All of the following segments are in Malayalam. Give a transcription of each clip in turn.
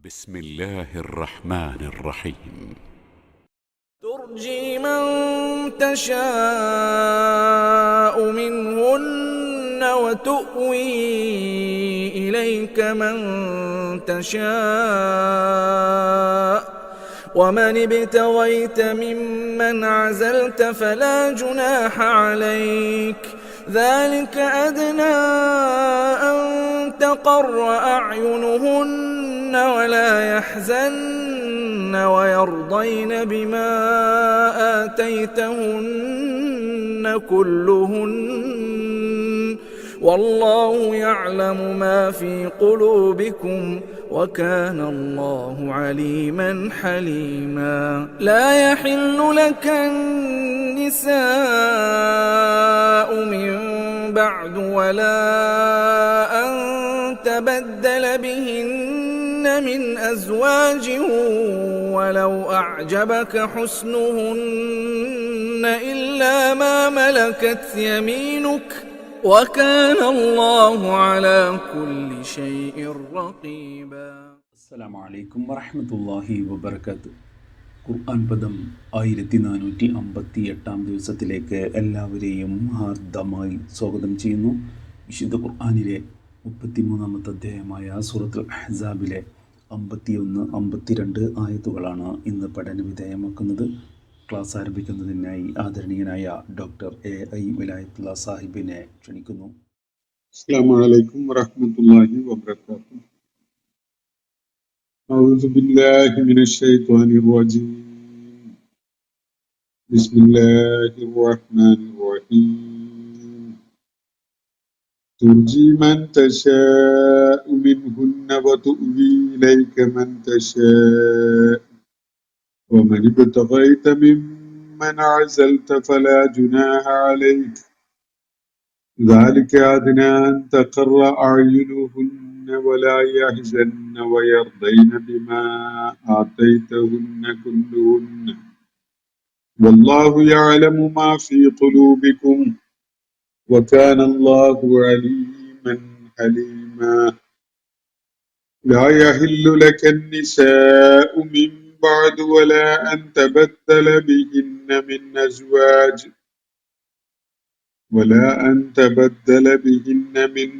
بسم الله الرحمن الرحيم. ترجي من تشاء منهن وتؤوي إليك من تشاء ومن ابتغيت ممن عزلت فلا جناح عليك ذلك أدنى أن تقر أعينهن ولا يحزن ويرضين بما آتيتهن كلهن والله يعلم ما في قلوبكم وكان الله عليما حليما لا يحل لك النساء من بعد ولا أن تبدل بهن من أزواج ولو أعجبك حسنهن إلا ما ملكت يمينك وكان الله على كل شيء رقيبا. السلام عليكم ورحمة الله وبركاته. ഖുർആൻ പദം 1458 ദിവസത്തിലേക്ക് എല്ലാവരെയും ഹാർദമായി സ്വാഗതം ചെയ്യുന്നു. വിശുദ്ധ ഖുർആനിലെ 33-ാമത്തെ അധ്യായമായ സൂറത്തുൽ അഹ്സാബിലെ 51, 52 ആയത്തുകളാണ് ഇന്ന് പഠന വിധേയമാക്കുന്നത്. ക്ലാസ് ആരംഭിക്കുന്നതിനായി ആദരണീയനായ ഡോക്ടർ AI വിലായത്തുള്ള സാഹിബിനെ ക്ഷണിക്കുന്നു. അസ്സലാമു അലൈക്കും വറഹ്മത്തുള്ളാഹി വബറകാതുഹു. അഊദു ബില്ലാഹി മിനശ് ശൈത്വാനിർ റജീം. ബിസ്മില്ലാഹിർ റഹ്മാനിർ റഹീം. തുർജി മൻ തശാഉ മിൻഹുന്ന വതുഅ്വി ഇലൈക മൻ തശാഉ വമൻ ഇബ്തഗൈത മിമ്മൻ അസൽത ഫലാ ജുനാഹ അലൈക ذلك أدنى أن تقر أعينهن ولا يحزن ويرضين بما آتيتهن كلهن والله يعلم ما في قلوبكم وكان الله عليما حليما لا يحل لك النساء من بعد ولا أن تبدل بهن من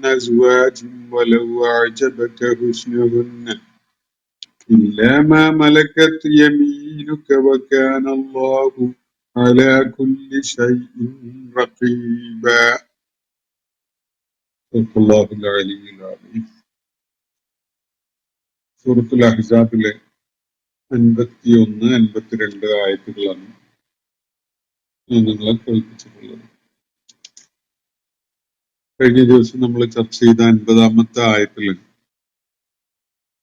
أزواج ولو أعجبك حسنهن إلا ما ملكت يمينك وكان الله على كل شيء رقيبا. صدق الله العلي العظيم. സൂറത്തുൽ അഹ്സാബിലെ 51, 52 ആയത്തുകളാണ് നിങ്ങളെ കേൾപ്പിച്ചിട്ടുള്ളത്. കഴിഞ്ഞ ദിവസം നമ്മൾ ചർച്ച ചെയ്ത 50-ാമത്തെ ആയത്തിൽ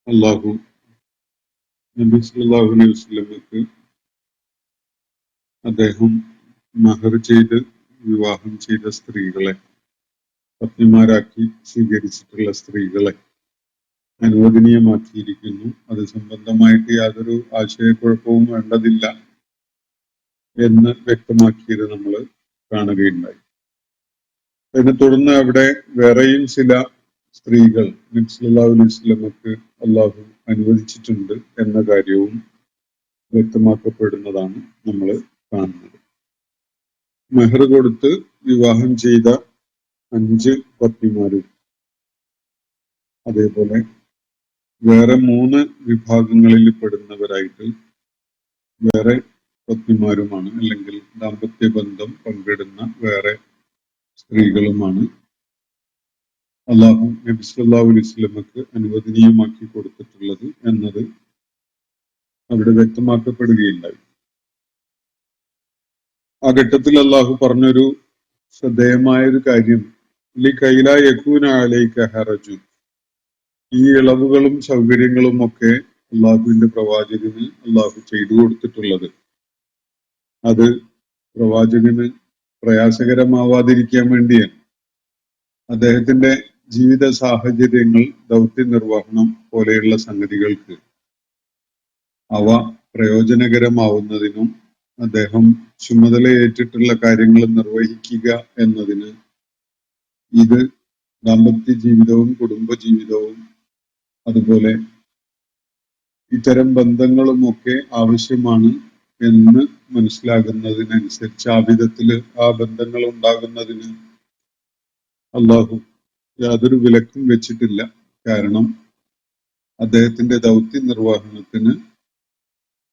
അല്ലാഹു നബി സല്ലല്ലാഹു അലൈഹി വസല്ലമക്ക് അദ്ദേഹം മഹർ ചെയ്ത് വിവാഹം ചെയ്ത സ്ത്രീകളെ, പത്നിമാരാക്കി സ്വീകരിച്ചിട്ടുള്ള സ്ത്രീകളെ അനുവദനീയമാക്കിയിരിക്കുന്നു. അത് സംബന്ധമായിട്ട് യാതൊരു ആശയക്കുഴപ്പവും വേണ്ടതില്ല എന്ന് വ്യക്തമാക്കിയത് നമ്മൾ കാണുകയുണ്ടായി. അതിനെ തുടർന്ന് അവിടെ വേറെയും ചില സ്ത്രീകൾ നബി സല്ലല്ലാഹു അലൈഹി വസല്ലമക്ക് അല്ലാഹു അനുവദിച്ചിട്ടുണ്ട് എന്ന കാര്യവും വ്യക്തമാക്കപ്പെടുന്നതാണ് നമ്മൾ കാണുന്നത്. മെഹർ കൊടുത്ത് വിവാഹം ചെയ്ത 5 പത്നിമാരും അതേപോലെ വേറെ 3 വിഭാഗങ്ങളിൽ പെടുന്നവരായിട്ട് വേറെ പത്നിമാരുമാണ്, അല്ലെങ്കിൽ ദാമ്പത്യ ബന്ധം പങ്കിടുന്ന വേറെ സ്ത്രീകളുമാണ് അല്ലാഹു നബി സല്ലല്ലാഹു അലൈഹി വസല്ലമക്ക് അനുവദനീയമാക്കി കൊടുത്തിട്ടുള്ളത് എന്നത് അവിടെ വ്യക്തമാക്കപ്പെടുകയുണ്ടായി. ആ ഘട്ടത്തിൽ അല്ലാഹു പറഞ്ഞൊരു ശ്രദ്ധേയമായൊരു കാര്യം, ലികൈല യകൂന അലൈക ഹറജുൻ, ഈ ഇളവുകളും സൗകര്യങ്ങളും ഒക്കെ അല്ലാഹുവിന്റെ പ്രവാചകന് അല്ലാഹു ചെയ്തു കൊടുത്തിട്ടുള്ളത് അത് പ്രവാചകന് പ്രയാസകരമാവാതിരിക്കാൻ വേണ്ടിയാണ്. അദ്ദേഹത്തിന്റെ ജീവിത സാഹചര്യങ്ങൾ, ദൗത്യ നിർവഹണം പോലെയുള്ള സംഗതികൾക്ക് അവ പ്രയോജനകരമാവുന്നതിനും അദ്ദേഹം ചുമതലയേറ്റിട്ടുള്ള കാര്യങ്ങൾ നിർവഹിക്കുക എന്നതിന് ഇത് ദാമ്പത്യ ജീവിതവും കുടുംബ ജീവിതവും അതുപോലെ ഇത്തരം ബന്ധങ്ങളുമൊക്കെ ആവശ്യമാണ് എന്ന് മനസ്സിലാകുന്നതിനനുസരിച്ച് ആ വിധത്തില് ആ ബന്ധങ്ങൾ ഉണ്ടാകുന്നതിന് അള്ളാഹു യാതൊരു വിലക്കും വെച്ചിട്ടില്ല. കാരണം അദ്ദേഹത്തിന്റെ ദൗത്യ നിർവഹണത്തിന്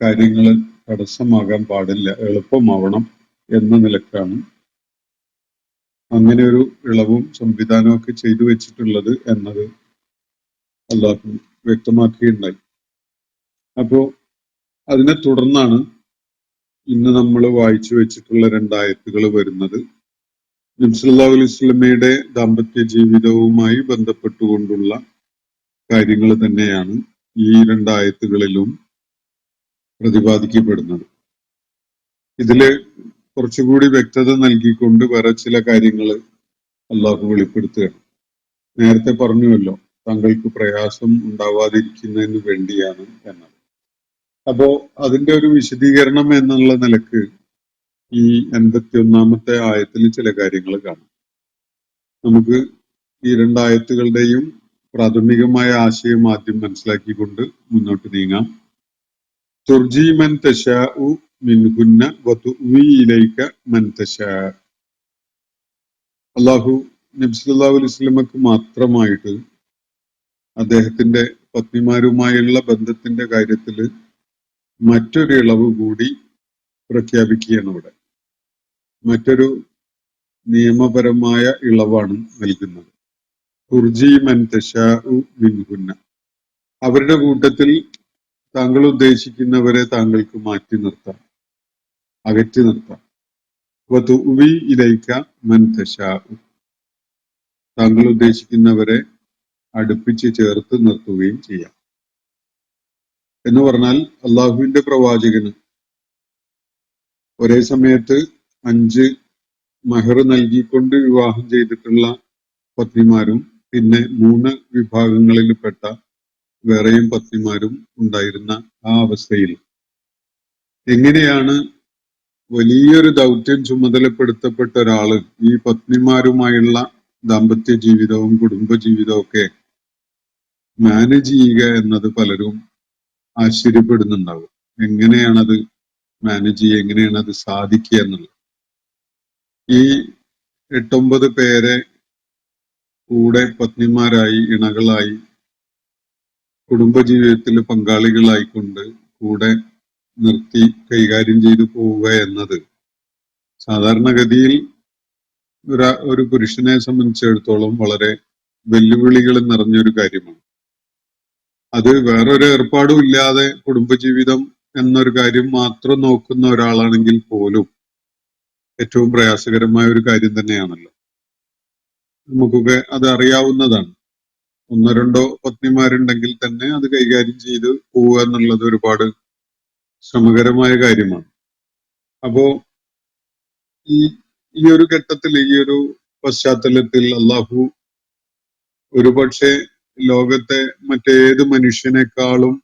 കാര്യങ്ങൾ തടസ്സമാകാൻ പാടില്ല, എളുപ്പമാവണം എന്ന നിലക്കാണ് അങ്ങനെ ഒരു ഇളവും സംവിധാനവും ഒക്കെ ചെയ്തു വെച്ചിട്ടുള്ളത് എന്നത് അള്ളാഹു വ്യക്തമാക്കിയിട്ടുണ്ടായി. അപ്പോ അതിനെ തുടർന്നാണ് ഇന്ന് നമ്മൾ വായിച്ചു വെച്ചിട്ടുള്ള 2 ആയത്തുകൾ വരുന്നത്. നബി സല്ലല്ലാഹു അലൈഹി വസല്ലമയുടെ ദാമ്പത്യ ജീവിതവുമായി ബന്ധപ്പെട്ടുകൊണ്ടുള്ള കാര്യങ്ങൾ തന്നെയാണ് ഈ 2 ആയത്തുകളിലും പ്രതിപാദിക്കപ്പെടുന്നത്. ഇതില് കുറച്ചുകൂടി വ്യക്തത നൽകിക്കൊണ്ട് വേറെ ചില കാര്യങ്ങൾ അള്ളാഹു വെളിപ്പെടുത്തുകയാണ്. നേരത്തെ പറഞ്ഞുവല്ലോ, താങ്കൾക്ക് പ്രയാസം ഉണ്ടാവാതിരിക്കുന്നതിന് വേണ്ടിയാണ് എന്നത്. അപ്പോ അതിന്റെ ഒരു വിശദീകരണം എന്നുള്ള നിലക്ക് ഈ 81-ാമത്തെ ആയത്തിൽ ചില കാര്യങ്ങൾ കാണാം. നമുക്ക് ഈ 2 ആയത്തുകളുടെയും പ്രാഥമികമായ ആശയം ആദ്യം മനസ്സിലാക്കിക്കൊണ്ട് മുന്നോട്ട് നീങ്ങാം. തുർജി മൻ തശാഉ മിൻഹുന്ന വതുവി ഇലൈക മൻ തശാ. അല്ലാഹു നബി സല്ലല്ലാഹു അലൈഹി വസല്ലമക്ക് മാത്രമായിട്ട് അദ്ദേഹത്തിന്റെ പത്നിമാരുമായുള്ള ബന്ധത്തിന്റെ കാര്യത്തിൽ മറ്റൊരു ഇളവ് കൂടി പ്രഖ്യാപിക്കുകയാണ് ഇവിടെ. മറ്റൊരു നിയമപരമായ ഇളവാണ് നൽകുന്നത്. തുർജി മൻ തശാഉ മിൻഹുന്ന, അവരുടെ കൂട്ടത്തിൽ താങ്കൾ ഉദ്ദേശിക്കുന്നവരെ താങ്കൾക്ക് മാറ്റി നിർത്താം, അകറ്റി നിർത്താം. വതുവി ഇലൈക മൻ തശാഉ, താങ്കൾ ഉദ്ദേശിക്കുന്നവരെ അടുപ്പിച്ച് ചേർത്ത് നിർത്തുകയും ചെയ്യാം. എന്ന് പറഞ്ഞാൽ അള്ളാഹുവിന്റെ പ്രവാചകന് ഒരേ സമയത്ത് 5 മഹർ നൽകിക്കൊണ്ട് വിവാഹം ചെയ്തിട്ടുള്ള പത്നിമാരും പിന്നെ 3 വിഭാഗങ്ങളിൽപ്പെട്ട വേറെയും പത്നിമാരും ഉണ്ടായിരുന്ന ആ അവസ്ഥയിൽ എങ്ങനെയാണ് വലിയൊരു ദൗത്യം ചുമതലപ്പെടുത്തപ്പെട്ട ഒരാള് ഈ പത്നിമാരുമായുള്ള ദാമ്പത്യ ജീവിതവും കുടുംബ ജീവിതവും ഒക്കെ മാനേജ് ചെയ്യുക എന്നത് പലരും ആശ്ചര്യപ്പെടുന്നുണ്ടാവും. എങ്ങനെയാണത് മാനേജ് ചെയ്യുക, എങ്ങനെയാണ് അത് സാധിക്കുക എന്നുള്ളത്. ഈ 8-9 പേരെ കൂടെ പത്നിമാരായി, ഇണകളായി, കുടുംബജീവിതത്തിൽ പങ്കാളികളായിക്കൊണ്ട് കൂടെ നിർത്തി കൈകാര്യം ചെയ്തു പോവുക എന്നത് സാധാരണഗതിയിൽ ഒരു പുരുഷനെ സംബന്ധിച്ചിടത്തോളം വളരെ വെല്ലുവിളികൾ നിറഞ്ഞൊരു കാര്യമാണ്. അത് വേറൊരു ഏർപ്പാടും ഇല്ലാതെ കുടുംബജീവിതം എന്നൊരു കാര്യം മാത്രം നോക്കുന്ന ഒരാളാണെങ്കിൽ പോലും ഏറ്റവും പ്രയാസകരമായ ഒരു കാര്യം തന്നെയാണല്ലോ. നമുക്കൊക്കെ അത് അറിയാവുന്നതാണ്. 1-2 പത്നിമാരുണ്ടെങ്കിൽ തന്നെ അത് കൈകാര്യം ചെയ്ത് പോവുക എന്നുള്ളത് ഒരുപാട് ശ്രമകരമായ കാര്യമാണ്. അപ്പോ ഈ ഒരു ഘട്ടത്തിൽ, ഈ ഒരു പശ്ചാത്തലത്തിൽ അള്ളാഹു ഒരുപക്ഷെ ലോകത്തെ മറ്റേത് മനുഷ്യനെക്കാളും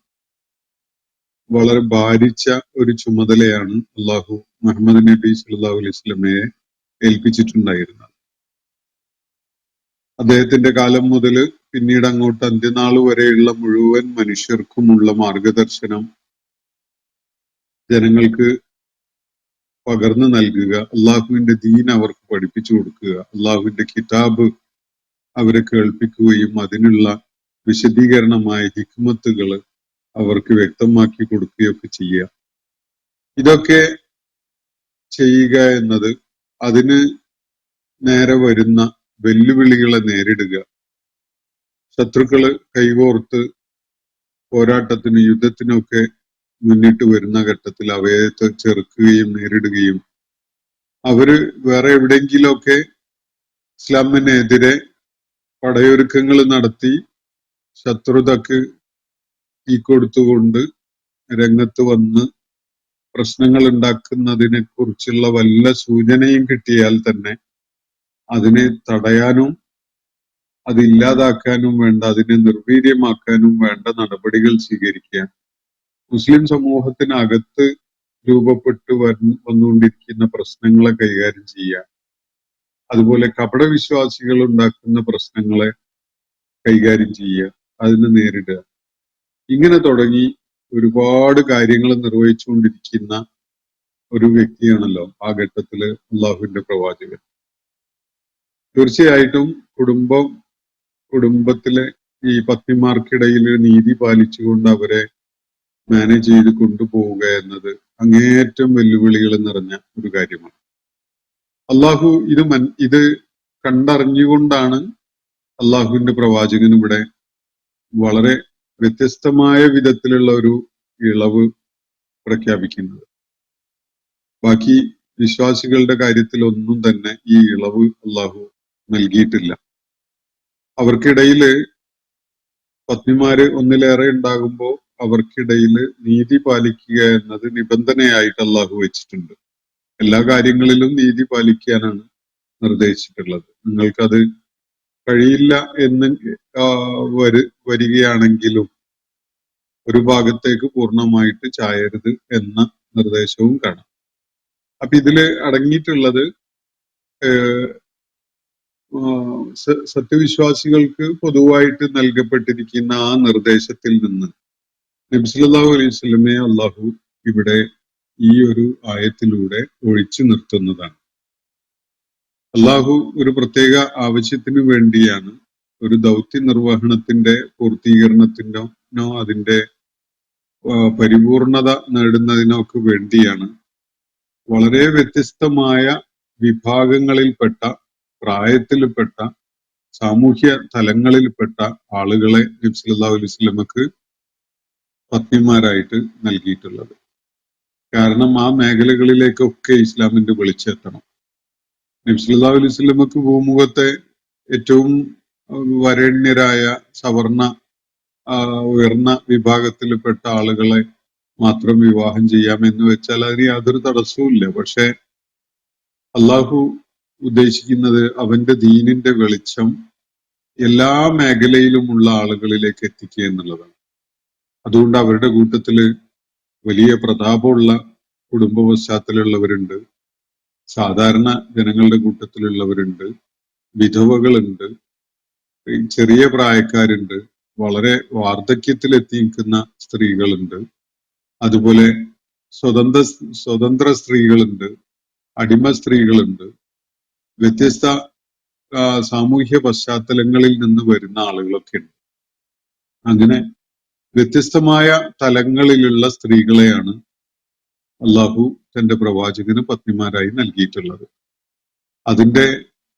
വളരെ ഭാരിച്ച ഒരു ചുമതലയാണ് അള്ളാഹു മുഹമ്മദ് നബി സല്ലല്ലാഹു അലൈഹി വസല്ലമയെ ഏൽപ്പിച്ചിട്ടുണ്ടായിരുന്നത്. അദ്ദേഹത്തിന്റെ കാലം മുതൽ പിന്നീട് അങ്ങോട്ട് അന്ത്യനാൾ വരെയുള്ള മുഴുവൻ മനുഷ്യർക്കുമുള്ള മാർഗദർശനം ജനങ്ങൾക്ക് പകർന്നു നൽകുക, അള്ളാഹുവിന്റെ ദീൻ അവർക്ക് പഠിപ്പിച്ചു കൊടുക്കുക, അള്ളാഹുവിന്റെ കിതാബ് അവരെ കേൾപ്പിക്കുകയും അതിനുള്ള വിശദീകരണമായ ഹിക്മത്തുകൾ അവർക്ക് വ്യക്തമാക്കി കൊടുക്കുകയൊക്കെ ചെയ്യുക. ഇതൊക്കെ ചെയ്യുക എന്നത് അതിന് നേരെ വരുന്ന വെല്ലുവിളികളെ നേരിടുക, ശത്രുക്കള് കൈകോർത്ത് പോരാട്ടത്തിന് യുദ്ധത്തിനൊക്കെ മുന്നിട്ട് വരുന്ന ഘട്ടത്തിൽ അവയെ ചെറുക്കുകയും നേരിടുകയും അവര് വേറെ എവിടെയെങ്കിലുമൊക്കെ ഇസ്ലാമിനെതിരെ പടയൊരുക്കങ്ങൾ നടത്തി ശത്രുതക്ക് തീ കൊടുത്തുകൊണ്ട് രംഗത്ത് വന്ന് പ്രശ്നങ്ങൾ ഉണ്ടാക്കുന്നതിനെ കുറിച്ചുള്ള വല്ല സൂചനയും കിട്ടിയാൽ തന്നെ അതിനെ തടയാനും അതില്ലാതാക്കാനും വേണ്ട, അതിനെ നിർവീര്യമാക്കാനും വേണ്ട നടപടികൾ സ്വീകരിക്കുക. മുസ്ലിം സമൂഹത്തിനകത്ത് രൂപപ്പെട്ടു വന്നുകൊണ്ടിരിക്കുന്ന പ്രശ്നങ്ങളെ കൈകാര്യം ചെയ്യുക, അതുപോലെ കപടവിശ്വാസികൾ ഉണ്ടാക്കുന്ന പ്രശ്നങ്ങളെ കൈകാര്യം ചെയ്യുക, അതിനെ നേരിടുക. ഇങ്ങനെ തുടങ്ങി ഒരുപാട് കാര്യങ്ങൾ നിർവഹിച്ചുകൊണ്ടിരിക്കുന്ന ഒരു വ്യക്തിയാണല്ലോ ആ ഘട്ടത്തില് അള്ളാഹുവിന്റെ പ്രവാചകൻ. തീർച്ചയായിട്ടും കുടുംബത്തിലെ ഈ പത്നിമാർക്കിടയിൽ നീതി പാലിച്ചുകൊണ്ട് അവരെ മാനേജ് ചെയ്ത് കൊണ്ടുപോവുക എന്നത് അങ്ങേയറ്റം വെല്ലുവിളികൾ നിറഞ്ഞ ഒരു കാര്യമാണ്. അള്ളാഹു ഇത് കണ്ടറിഞ്ഞുകൊണ്ടാണ് അള്ളാഹുവിന്റെ പ്രവാചകൻ ഇവിടെ വളരെ വ്യത്യസ്തമായ വിധത്തിലുള്ള ഒരു ഇളവ് പ്രഖ്യാപിക്കുന്നത്. ബാക്കി വിശ്വാസികളുടെ കാര്യത്തിൽ ഒന്നും തന്നെ ഈ ഇളവ് അള്ളാഹു നൽകിയിട്ടില്ല. അവർക്കിടയില് പത്നിമാര് ഒന്നിലേറെ ഉണ്ടാകുമ്പോൾ അവർക്കിടയിൽ നീതി പാലിക്കുക എന്നത് നിബന്ധനയായിട്ട് അള്ളാഹു വെച്ചിട്ടുണ്ട്. എല്ലാ കാര്യങ്ങളിലും നീതി പാലിക്കാനാണ് നിർദ്ദേശിച്ചിട്ടുള്ളത്. നിങ്ങൾക്കത് കഴിയില്ല എന്ന് വരികയാണെങ്കിലും ഒരു ഭാഗത്തേക്ക് പൂർണ്ണമായിട്ട് ചായരുത് എന്ന നിർദ്ദേശവും കാണാം. അപ്പൊ ഇതില് അടങ്ങിയിട്ടുള്ളത് സത്യവിശ്വാസികൾക്ക് പൊതുവായിട്ട് നൽകപ്പെട്ടിരിക്കുന്ന ആ നിർദ്ദേശത്തിൽ നിന്ന് നബി സല്ലല്ലാഹു അലൈഹി വസല്ലമയെ അള്ളാഹു ഇവിടെ ഈ ഒരു ആയത്തിലൂടെ ഒഴിച്ചു നിർത്തുന്നതാണ്. അള്ളാഹു ഒരു പ്രത്യേക ആവശ്യത്തിനു വേണ്ടിയാണ്, ഒരു ദൗത്യ നിർവഹണത്തിന്റെ പൂർത്തീകരണത്തിനോ അതിന്റെ പരിപൂർണത നേടുന്നതിനോ ഒക്കെ വേണ്ടിയാണ് വളരെ വ്യത്യസ്തമായ വിഭാഗങ്ങളിൽപ്പെട്ട, പ്രായത്തിൽപ്പെട്ട, സാമൂഹ്യ തലങ്ങളിൽപ്പെട്ട ആളുകളെ നബി സല്ലല്ലാഹു അലൈഹി വസല്ലമക്ക് പത്നിമാരായിട്ട് നൽകിയിട്ടുള്ളത്. കാരണം ആ മേഖലകളിലേക്കൊക്കെ ഇസ്ലാമിന്റെ വെളിച്ചെത്തണം. നബി സല്ലല്ലാഹു അലൈഹി വസല്ലമക്ക് ഭൂമുഖത്തെ ഏറ്റവും വരേണ്യരായ സവർണ ഉയർന്ന വിഭാഗത്തിൽപ്പെട്ട ആളുകളെ മാത്രം വിവാഹം ചെയ്യാമെന്ന് വെച്ചാൽ അതിന് യാതൊരു തടസ്സവുമില്ല. പക്ഷെ അള്ളാഹു ഉദ്ദേശിക്കുന്നത് അവന്റെ ദീനിന്റെ വെളിച്ചം എല്ലാ മേഖലയിലുമുള്ള ആളുകളിലേക്ക് എത്തിക്കുക എന്നുള്ളതാണ്. അതുകൊണ്ട് അവരുടെ കൂട്ടത്തില് വലിയ പ്രതാപമുള്ള കുടുംബ പശ്ചാത്തലമുള്ളവരുണ്ട്, സാധാരണ ജനങ്ങളുടെ കൂട്ടത്തിലുള്ളവരുണ്ട്, വിധവകളുണ്ട്, ചെറിയ പ്രായക്കാരുണ്ട്, വളരെ വാർദ്ധക്യത്തിലെത്തി നിൽക്കുന്ന സ്ത്രീകളുണ്ട്, അതുപോലെ സ്വതന്ത്ര സ്ത്രീകളുണ്ട്, അടിമ സ്ത്രീകളുണ്ട്, വ്യത്യസ്ത സാമൂഹ്യ പശ്ചാത്തലങ്ങളിൽ നിന്ന് വരുന്ന ആളുകളൊക്കെ ഉണ്ട്. അങ്ങനെ വ്യത്യസ്തമായ തലങ്ങളിലുള്ള സ്ത്രീകളെയാണ് അള്ളാഹു തന്റെ പ്രവാചകന് പത്നിമാരായി നൽകിയിട്ടുള്ളത്. അതിന്റെ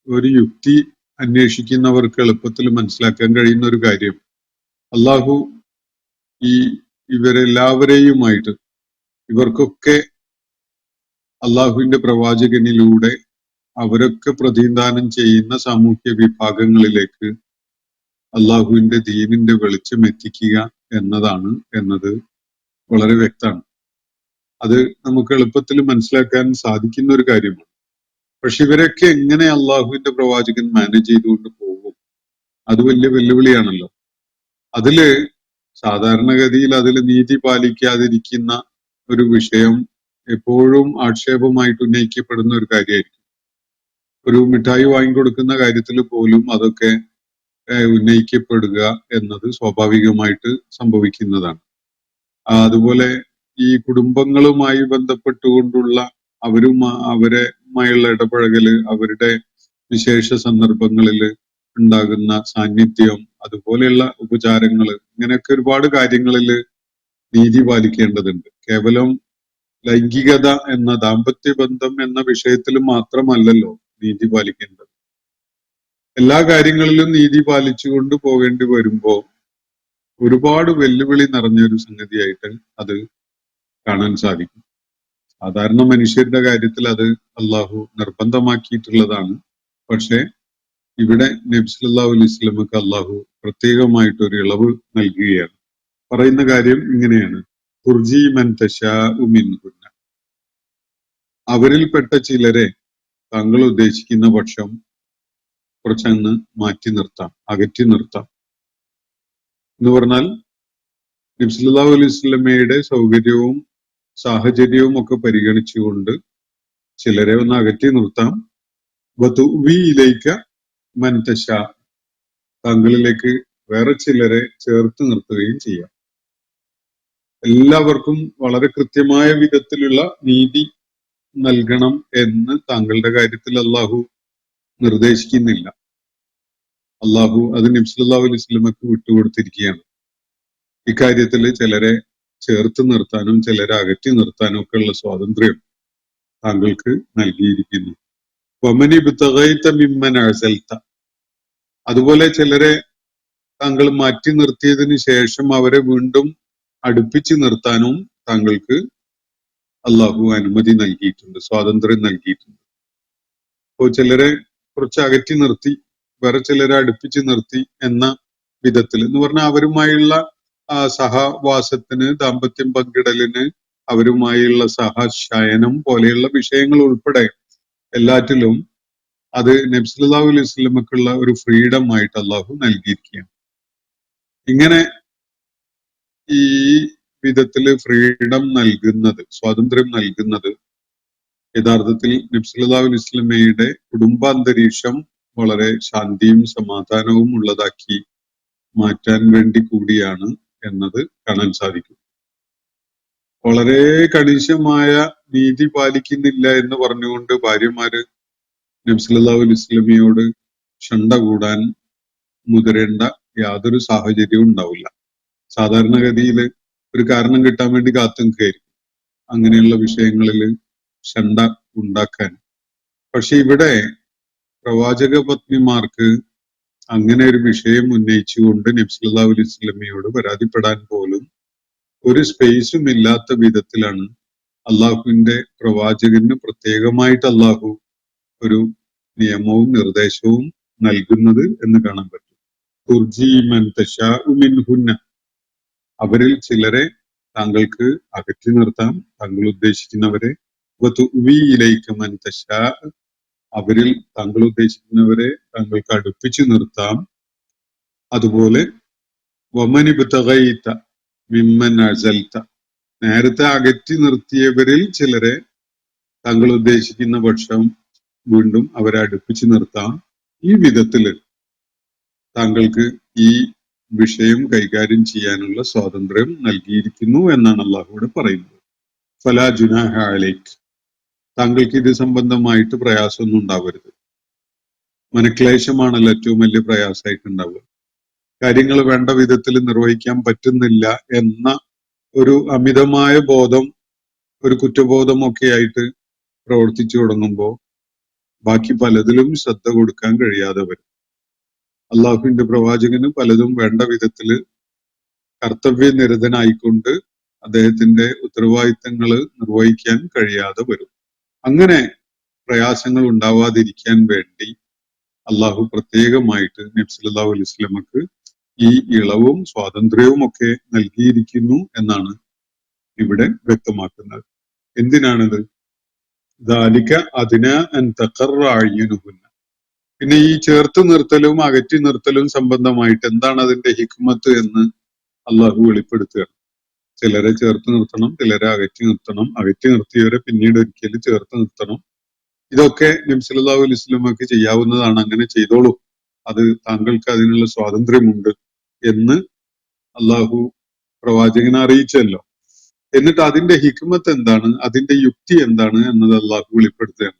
ഒരു യുക്തി അന്വേഷിക്കുന്നവർക്ക് എളുപ്പത്തിൽ മനസ്സിലാക്കാൻ കഴിയുന്ന ഒരു കാര്യം, അള്ളാഹു ഇവരെല്ലാവരെയുമായിട്ട്, ഇവർക്കൊക്കെ അള്ളാഹുവിന്റെ പ്രവാചകനിലൂടെ അവരൊക്കെ പ്രതിനിധാനം ചെയ്യുന്ന സാമൂഹ്യ വിഭാഗങ്ങളിലേക്ക് അള്ളാഹുവിന്റെ ദീനിന്റെ വെളിച്ചം എത്തിക്കുക എന്നത് വളരെ വ്യക്തമാണ്. അത് നമുക്ക് എളുപ്പത്തിൽ മനസ്സിലാക്കാൻ സാധിക്കുന്ന ഒരു കാര്യമാണ്. പക്ഷെ ഇവരൊക്കെ എങ്ങനെ അള്ളാഹുവിന്റെ പ്രവാചകൻ മാനേജ് ചെയ്തുകൊണ്ട് പോകും? അത് വലിയ വെല്ലുവിളിയാണല്ലോ. അതില് സാധാരണഗതിയിൽ നീതി പാലിക്കാതിരിക്കുന്ന ഒരു വിഷയം എപ്പോഴും ആക്ഷേപമായിട്ട് ഉന്നയിക്കപ്പെടുന്ന ഒരു കാര്യമായിരിക്കും. ഒരു മിഠായി വാങ്ങിക്കൊടുക്കുന്ന കാര്യത്തിൽ പോലും അതൊക്കെ ഉന്നയിക്കപ്പെടുക എന്നത് സ്വാഭാവികമായിട്ട് സംഭവിക്കുന്നതാണ്. അതുപോലെ ഈ കുടുംബങ്ങളുമായി ബന്ധപ്പെട്ടുകൊണ്ടുള്ള അവരുമായുള്ള ഇടപഴകല്, അവരുടെ വിശേഷ സന്ദർഭങ്ങളിൽ ഉണ്ടാകുന്ന സാന്നിധ്യം, അതുപോലെയുള്ള ഉപചാരങ്ങള്, ഇങ്ങനെയൊക്കെ ഒരുപാട് കാര്യങ്ങളിൽ നീതി പാലിക്കേണ്ടതുണ്ട്. കേവലം ലൈംഗികത എന്ന ദാമ്പത്യ ബന്ധം എന്ന വിഷയത്തിൽ മാത്രമല്ലല്ലോ നീതി പാലിക്കേണ്ടത്. എല്ലാ കാര്യങ്ങളിലും നീതി പാലിച്ചുകൊണ്ട് പോകേണ്ടി വരുമ്പോ ഒരുപാട് വെല്ലുവിളി നിറഞ്ഞൊരു സംഗതിയായിട്ട് അത് കാണാൻ സാധിക്കും. സാധാരണ മനുഷ്യരുടെ കാര്യത്തിൽ അത് അള്ളാഹു നിർബന്ധമാക്കിയിട്ടുള്ളതാണ്. പക്ഷെ ഇവിടെ നബി സല്ലല്ലാഹു അലൈഹി വസല്ലമക്ക് അള്ളാഹു പ്രത്യേകമായിട്ട് ഒരു ഇളവ് നൽകുകയാണ്. പറയുന്ന കാര്യം ഇങ്ങനെയാണ്: തുർജി മൻ തശാഉ മിൻഹുന്ന, അവരിൽപ്പെട്ട ചിലരെ താങ്കൾ ഉദ്ദേശിക്കുന്ന പക്ഷം കുറച്ചങ്ങ് മാറ്റി നിർത്താം, അകറ്റി നിർത്താം. എന്ന് പറഞ്ഞാൽ നബി സല്ലല്ലാഹു അലൈഹി വസല്ലമയുടെ സൗകര്യവും സാഹചര്യവും ഒക്കെ പരിഗണിച്ചുകൊണ്ട് ചിലരെ ഒന്ന് അകറ്റി നിർത്താം. വതുവിയിലേക്ക മൻ തശാ, താങ്കളിലേക്ക് വേറെ ചിലരെ ചേർത്ത് നിർത്തുകയും ചെയ്യാം. എല്ലാവർക്കും വളരെ കൃത്യമായ വിധത്തിലുള്ള നീതി നൽകണം എന്ന് താങ്കളുടെ കാര്യത്തിൽ അള്ളാഹു നിർദ്ദേശിക്കുന്നില്ല. അള്ളാഹു അത് നബി സല്ലല്ലാഹു അലൈഹി വസല്ലമക്ക് വിട്ടുകൊടുത്തിരിക്കുകയാണ്. ഇക്കാര്യത്തിൽ ചിലരെ ചേർത്ത് നിർത്താനും ചിലരെ അകറ്റി നിർത്താനും ഒക്കെ ഉള്ള സ്വാതന്ത്ര്യം താങ്കൾക്ക് നൽകിയിരിക്കുന്നു. വമനി ബിതഗൈത മിമ്മൻ അസൽത, അതുപോലെ ചിലരെ താങ്കൾ മാറ്റി നിർത്തിയതിന് ശേഷം അവരെ വീണ്ടും അടുപ്പിച്ച് നിർത്താനും താങ്കൾക്ക് അള്ളാഹു അനുമതി നൽകിയിട്ടുണ്ട്, സ്വാതന്ത്ര്യം നൽകിയിട്ടുണ്ട്. അപ്പോൾ ചിലരെ കുറച്ച് അകറ്റി നിർത്തി, വേറെ ചിലരെ അടുപ്പിച്ച് നിർത്തി എന്ന വിധത്തിൽ എന്ന് പറഞ്ഞാൽ അവരുമായുള്ള സഹവാസത്തിന്, ദാമ്പത്യം പങ്കിടലിന്, അവരുമായുള്ള സഹശയനം പോലെയുള്ള വിഷയങ്ങൾ ഉൾപ്പെടെ എല്ലാറ്റിലും അത് നബി സല്ലല്ലാഹു അലൈഹി വസല്ലമക്കുള്ള ഒരു ഫ്രീഡം ആയിട്ട് അള്ളാഹു നൽകിയിരിക്കുകയാണ്. ഇങ്ങനെ ഈ വിധത്തില് ഫ്രീഡം നൽകുന്നത്, സ്വാതന്ത്ര്യം നൽകുന്നത് യഥാർത്ഥത്തിൽ നബി സല്ലല്ലാഹു അലൈഹി വസല്ലമയുടെ കുടുംബാന്തരീക്ഷം വളരെ ശാന്തിയും സമാധാനവും ഉള്ളതാക്കി മാറ്റാൻ വേണ്ടി കൂടിയാണ് എന്നത് കാണാൻ സാധിക്കും. വളരെ കണിശമായ നീതി പാലിക്കുന്നില്ല എന്ന് പറഞ്ഞുകൊണ്ട് ഭാര്യമാര് നബി സല്ലല്ലാഹു അലൈഹി വസല്ലമയോട് ഷണ്ട കൂടാൻ മുതിരേണ്ട യാതൊരു സാഹചര്യവും ഉണ്ടാവില്ല. സാധാരണഗതിയിൽ ഒരു കാരണം കിട്ടാൻ വേണ്ടി കാത്തു നിൽക്കുകയായിരിക്കും അങ്ങനെയുള്ള വിഷയങ്ങളിൽ ഷണ്ട ഉണ്ടാക്കാൻ. പക്ഷെ ഇവിടെ പ്രവാചക പത്നിമാർക്ക് അങ്ങനെ ഒരു വിഷയം ഉന്നയിച്ചുകൊണ്ട് നബി സല്ലല്ലാഹു അലൈഹി വസല്ലമയോട് പരാതിപ്പെടാൻ പോലും ഒരു സ്പേസും ഇല്ലാത്ത വിധത്തിലാണ് അള്ളാഹുവിന്റെ പ്രവാചകന് പ്രത്യേകമായിട്ട് അള്ളാഹു ഒരു നിയമവും നിർദ്ദേശവും നൽകുന്നത് എന്ന് കാണാൻ പറ്റും. തുർജി മൻ തശാഉ മിൻഹുന്ന, അവരിൽ ചിലരെ താങ്കൾക്ക് അകറ്റി നിർത്താം, താങ്കൾ ഉദ്ദേശിക്കുന്നവരെ. വതുവി ഇലൈക മൻ തശാ, അവരിൽ താങ്കൾ ഉദ്ദേശിക്കുന്നവരെ താങ്കൾക്ക് അടുപ്പിച്ചു നിർത്താം. അതുപോലെ വമനി ബിതഗൈത മിമ്മൻ അസൽത, നേരത്തെ അകറ്റി നിർത്തിയവരിൽ ചിലരെ താങ്കൾ ഉദ്ദേശിക്കുന്ന പക്ഷം വീണ്ടും അവരെ അടുപ്പിച്ചു നിർത്താം. ഈ വിധത്തില് താങ്കൾക്ക് ഈ വിഷയം കൈകാര്യം ചെയ്യാനുള്ള സ്വാതന്ത്ര്യം നൽകിയിരിക്കുന്നു എന്നാണ് അള്ളാഹുവിടെ പറയുന്നത്. ഫലാ ജുനാഹ അലൈക്, താങ്കൾക്ക് ഇത് സംബന്ധമായിട്ട് പ്രയാസമൊന്നും ഉണ്ടാവരുത്. മനക്ലേശമാണല്ലോ ഏറ്റവും വലിയ പ്രയാസമായിട്ട് ഉണ്ടാവുക. കാര്യങ്ങൾ വേണ്ട വിധത്തിൽ നിർവഹിക്കാൻ പറ്റുന്നില്ല എന്ന ഒരു അമിതമായ ബോധം, ഒരു കുറ്റബോധമൊക്കെ ആയിട്ട് പ്രവർത്തിച്ചു തുടങ്ങുമ്പോൾ ബാക്കി പലതിലും ശ്രദ്ധ കൊടുക്കാൻ കഴിയാതെ വരും. അള്ളാഹുവിന്റെ പ്രവാചകന് പലതും വേണ്ട വിധത്തില് കർത്തവ്യനിരതനായിക്കൊണ്ട് അദ്ദേഹത്തിന്റെ ഉത്തരവാദിത്തങ്ങൾ നിർവഹിക്കാൻ കഴിയാതെ വരും. അങ്ങനെ പ്രയാസങ്ങൾ ഉണ്ടാവാതിരിക്കാൻ വേണ്ടി അള്ളാഹു പ്രത്യേകമായിട്ട് നബി സല്ലല്ലാഹു അലൈഹി വസല്ലമക്ക് ഈ ഇളവും സ്വാതന്ത്ര്യവും ഒക്കെ നൽകിയിരിക്കുന്നു എന്നാണ് ഇവിടെ വ്യക്തമാക്കുന്നത്. എന്തിനാണിത്? ദാലിക അദ്നാ അൻ തഖറ അയ്യുനുഹുന്ന. പിന്നെ ഈ ചേർത്ത് നിർത്തലും അകറ്റി നിർത്തലും സംബന്ധമായിട്ട് എന്താണ് അതിന്റെ ഹിക്മത്ത് എന്ന് അള്ളാഹു വെളിപ്പെടുത്തുകയാണ്. ചിലരെ ചേർത്ത് നിർത്തണം, ചിലരെ അകറ്റി നിർത്തണം, അകറ്റി നിർത്തിയവരെ പിന്നീട് ഒരിക്കലും ചേർത്ത് നിർത്തണം. ഇതൊക്കെ നബി സല്ലല്ലാഹു അലൈഹി വസല്ലമക്ക് ചെയ്യാവുന്നതാണ്, അങ്ങനെ ചെയ്തോളൂ, അത് താങ്കൾക്ക് അതിനുള്ള സ്വാതന്ത്ര്യമുണ്ട് എന്ന് അള്ളാഹു പ്രവാചകനെ അറിയിച്ചല്ലോ. എന്നിട്ട് അതിന്റെ ഹിക്മത്ത് എന്താണ്, അതിന്റെ യുക്തി എന്താണ് എന്നത് അള്ളാഹു വെളിപ്പെടുത്തുകയാണ്.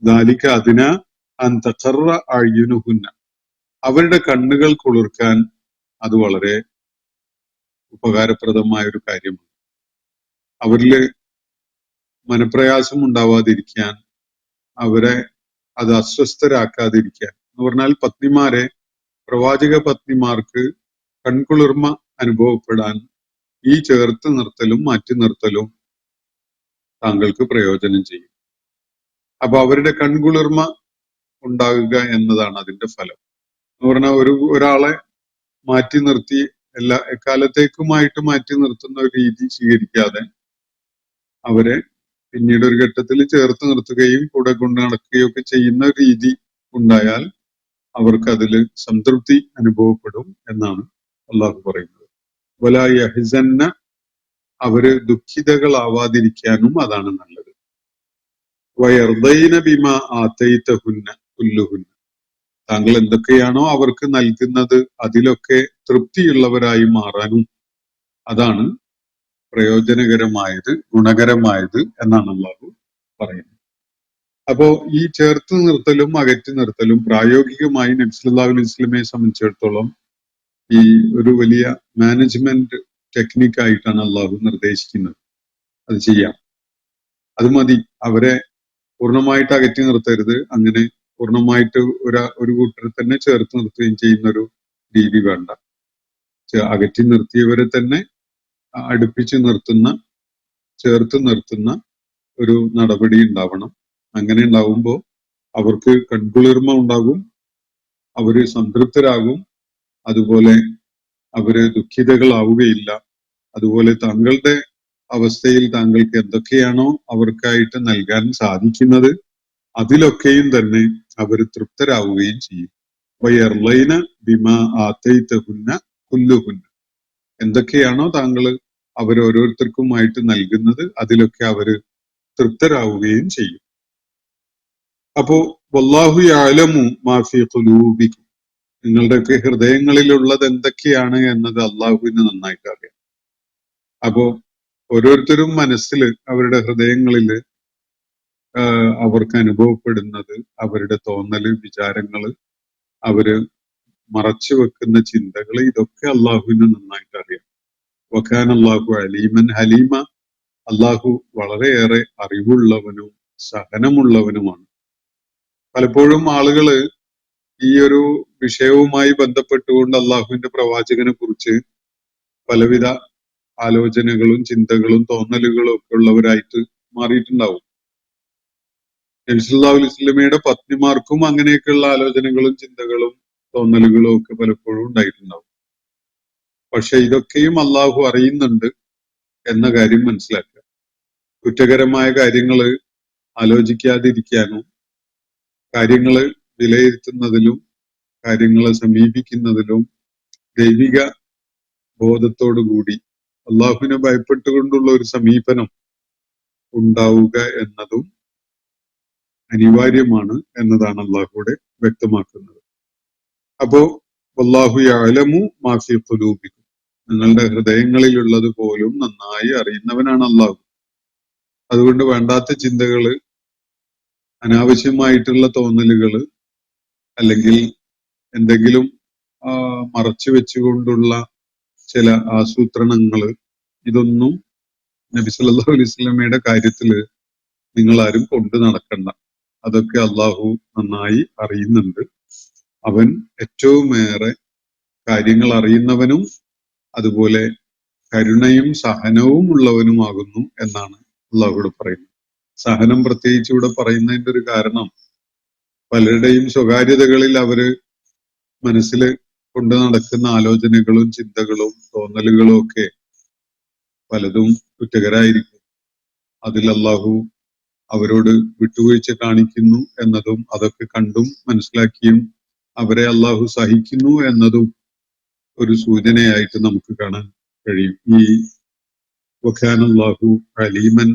ദാലിക അദ്നാ അൻ തഖറ അയ്യുനുഹുന്ന, അവരുടെ കണ്ണുകൾ കുളിർക്കാൻ അത് വളരെ ഉപകാരപ്രദമായ ഒരു കാര്യമാണ്. അവരില് മനപ്രയാസം ഉണ്ടാവാതിരിക്കാൻ, അവരെ അത് അസ്വസ്ഥരാക്കാതിരിക്കാൻ എന്ന് പറഞ്ഞാൽ പത്നിമാരെ, പ്രവാചക പത്നിമാർക്ക് കൺകുളിർമ അനുഭവപ്പെടാൻ ഈ ചേർത്ത് നിർത്തലും മാറ്റി നിർത്തലും താങ്കൾക്ക് പ്രയോജനം ചെയ്യും. അപ്പൊ അവരുടെ കൺകുളിർമ ഉണ്ടാകുക എന്നതാണ് അതിന്റെ ഫലം. എന്ന് പറഞ്ഞാൽ ഒരാളെ മാറ്റി നിർത്തി എക്കാലത്തേക്കുമായിട്ട് മാറ്റി നിർത്തുന്ന ഒരു രീതി സ്വീകരിക്കാതെ അവരെ പിന്നീട് ഒരു ഘട്ടത്തിൽ ചേർത്ത് നിർത്തുകയും കൂടെ കൊണ്ട് നടക്കുകയും ഒക്കെ ചെയ്യുന്ന രീതി ഉണ്ടായാൽ അവർക്ക് അതിൽ സംതൃപ്തി അനുഭവപ്പെടും എന്നാണ് അള്ളാഹു പറയുന്നത്. വലാ യഹ്സന്ന, അവര് ദുഃഖിതകളാവാതിരിക്കാനും അതാണ് നല്ലത്. വയർദൈന ബിമാ ആതൈതഹുന്ന കുല്ലുഹുന്ന, താങ്കൾ എന്തൊക്കെയാണോ അവർക്ക് നൽകുന്നത് അതിലൊക്കെ തൃപ്തിയുള്ളവരായി മാറാനും അതാണ് പ്രയോജനകരമായത്, ഗുണകരമായത് എന്നാണ് അള്ളാഹു പറയുന്നത്. അപ്പോ ഈ ചേർത്ത് നിർത്തലും അകറ്റി നിർത്തലും പ്രായോഗികമായി നബി സല്ലല്ലാഹു അലൈഹി വസല്ലമയെ സംബന്ധിച്ചിടത്തോളം ഈ ഒരു വലിയ മാനേജ്മെന്റ് ടെക്നിക്കായിട്ടാണ് അള്ളാഹു നിർദ്ദേശിക്കുന്നത്. അത് ചെയ്യാം, അത് മതി. അവരെ പൂർണ്ണമായിട്ട് അകറ്റി നിർത്തരുത്, അങ്ങനെ പൂർണ്ണമായിട്ട് ഒരു കൂട്ടരെ തന്നെ ചേർത്ത് നിർത്തുകയും ചെയ്യുന്ന ഒരു രീതി വേണ്ട. അകറ്റി നിർത്തിയവരെ തന്നെ അടുപ്പിച്ച് നിർത്തുന്ന, ചേർത്ത് നിർത്തുന്ന ഒരു നടപടി ഉണ്ടാവണം. അങ്ങനെ ഉണ്ടാവുമ്പോൾ അവർക്ക് കൺകുളിർമ ഉണ്ടാകും, അവര് സംതൃപ്തരാകും, അതുപോലെ അവര് ദുഃഖിതകളാവുകയില്ല. അതുപോലെ താങ്കളുടെ അവസ്ഥയിൽ താങ്കൾക്ക് എന്തൊക്കെയാണോ അവർക്കായിട്ട് നൽകാൻ സാധിക്കുന്നത് അതിലൊക്കെയും തന്നെ അവർ തൃപ്തരാവുകയും ചെയ്യും. വയർലൈന ബിമാ ആതൈതഹുന്ന കുല്ലുഹുന്ന, എന്തൊക്കെയാണോ താങ്കൾ അവരോരോരുത്തർക്കുമായിട്ട് നൽകുന്നത് അതിലൊക്കെ അവര് തൃപ്തരാവുകയും ചെയ്യും. അപ്പോ വല്ലാഹു യഅലമു മാ ഫീ ഖുലൂബിക്കും, നിങ്ങളുടെയൊക്കെ ഹൃദയങ്ങളിലുള്ളത് എന്തൊക്കെയാണ് എന്നത് അള്ളാഹുവിന് നന്നായിട്ട് അറിയാം. അപ്പോ ഓരോരുത്തരും മനസ്സിൽ, അവരുടെ ഹൃദയങ്ങളിൽ അവർക്ക് അനുഭവപ്പെടുന്നത്, അവരുടെ തോന്നല്, വിചാരങ്ങള്, അവര് മറച്ചു വെക്കുന്ന ചിന്തകൾ, ഇതൊക്കെ അള്ളാഹുവിന് നന്നായിട്ട് അറിയാം. വകാന അല്ലാഹു അലീമൻ ഹലീമ, അള്ളാഹു വളരെയേറെ അറിവുള്ളവനും സഹനമുള്ളവനുമാണ്. പലപ്പോഴും ആളുകള് ഈ ഒരു വിഷയവുമായി ബന്ധപ്പെട്ടുകൊണ്ട് അള്ളാഹുവിന്റെ പ്രവാചകനെ കുറിച്ച് പലവിധ ആലോചനകളും ചിന്തകളും തോന്നലുകളും ഒക്കെ ഉള്ളവരായിട്ട് മാറിയിട്ടുണ്ടാവും. നബി സല്ലല്ലാഹു അലൈഹി വസല്ലമയുടെ പത്നിമാർക്കും അങ്ങനെയൊക്കെയുള്ള ആലോചനകളും ചിന്തകളും തോന്നലുകളും ഒക്കെ പലപ്പോഴും ഉണ്ടായിട്ടുണ്ടാവും. പക്ഷെ ഇതൊക്കെയും അള്ളാഹു അറിയുന്നുണ്ട് എന്ന കാര്യം മനസ്സിലാക്കുക. കുറ്റകരമായ കാര്യങ്ങള് ആലോചിക്കാതിരിക്കാനും കാര്യങ്ങള് വിലയിരുത്തുന്നതിലും കാര്യങ്ങളെ സമീപിക്കുന്നതിലും ദൈവിക ബോധത്തോടുകൂടി അള്ളാഹുവിനെ ഭയപ്പെട്ടുകൊണ്ടുള്ള ഒരു സമീപനം ഉണ്ടാവുക എന്നതും അനിവാര്യമാണ് എന്നതാണ് അള്ളാഹുവിടെ വ്യക്തമാക്കുന്നത്. അപ്പോ വല്ലാഹു യഅലമു മാ ഫീ ഖുലൂബിക്കും, നിങ്ങളുടെ ഹൃദയങ്ങളിലുള്ളത് പോലും നന്നായി അറിയുന്നവനാണ് അള്ളാഹു. അതുകൊണ്ട് വേണ്ടാത്ത ചിന്തകള്, അനാവശ്യമായിട്ടുള്ള തോന്നലുകള്, അല്ലെങ്കിൽ എന്തെങ്കിലും മറച്ചു വെച്ചുകൊണ്ടുള്ള ചില ആസൂത്രണങ്ങള്, ഇതൊന്നും നബി സല്ലല്ലാഹു അലൈഹി വസല്ലമയുടെ കാര്യത്തില് നിങ്ങൾ ആരും കൊണ്ടു നടക്കണ്ട. അതൊക്കെ അള്ളാഹു നന്നായി അറിയുന്നുണ്ട്. അവൻ ഏറ്റവുമേറെ കാര്യങ്ങൾ അറിയുന്നവനും അതുപോലെ കരുണയും സഹനവും ഉള്ളവനുമാകുന്നു എന്നാണ് അള്ളാഹുവിടെ പറയുന്നത്. സഹനം പ്രത്യേകിച്ച് ഇവിടെ പറയുന്നതിന്റെ ഒരു കാരണം, പലരുടെയും സ്വകാര്യതകളിൽ അവര് മനസ്സിൽ കൊണ്ടു നടക്കുന്ന ആലോചനകളും ചിന്തകളും തോന്നലുകളും ഒക്കെ പലതും കുറ്റകരായിരിക്കും. അതിൽ അള്ളാഹു അവരോട് വിട്ടുവീഴ്ച കാണിക്കുന്നു എന്നതും, അതൊക്കെ കണ്ടും മനസ്സിലാക്കിയും അവരെ അള്ളാഹു സഹിക്കുന്നു എന്നതും ഒരു സൂചനയായിട്ട് നമുക്ക് കാണാൻ കഴിയും. ഈ വകാനല്ലാഹു അലീമൻ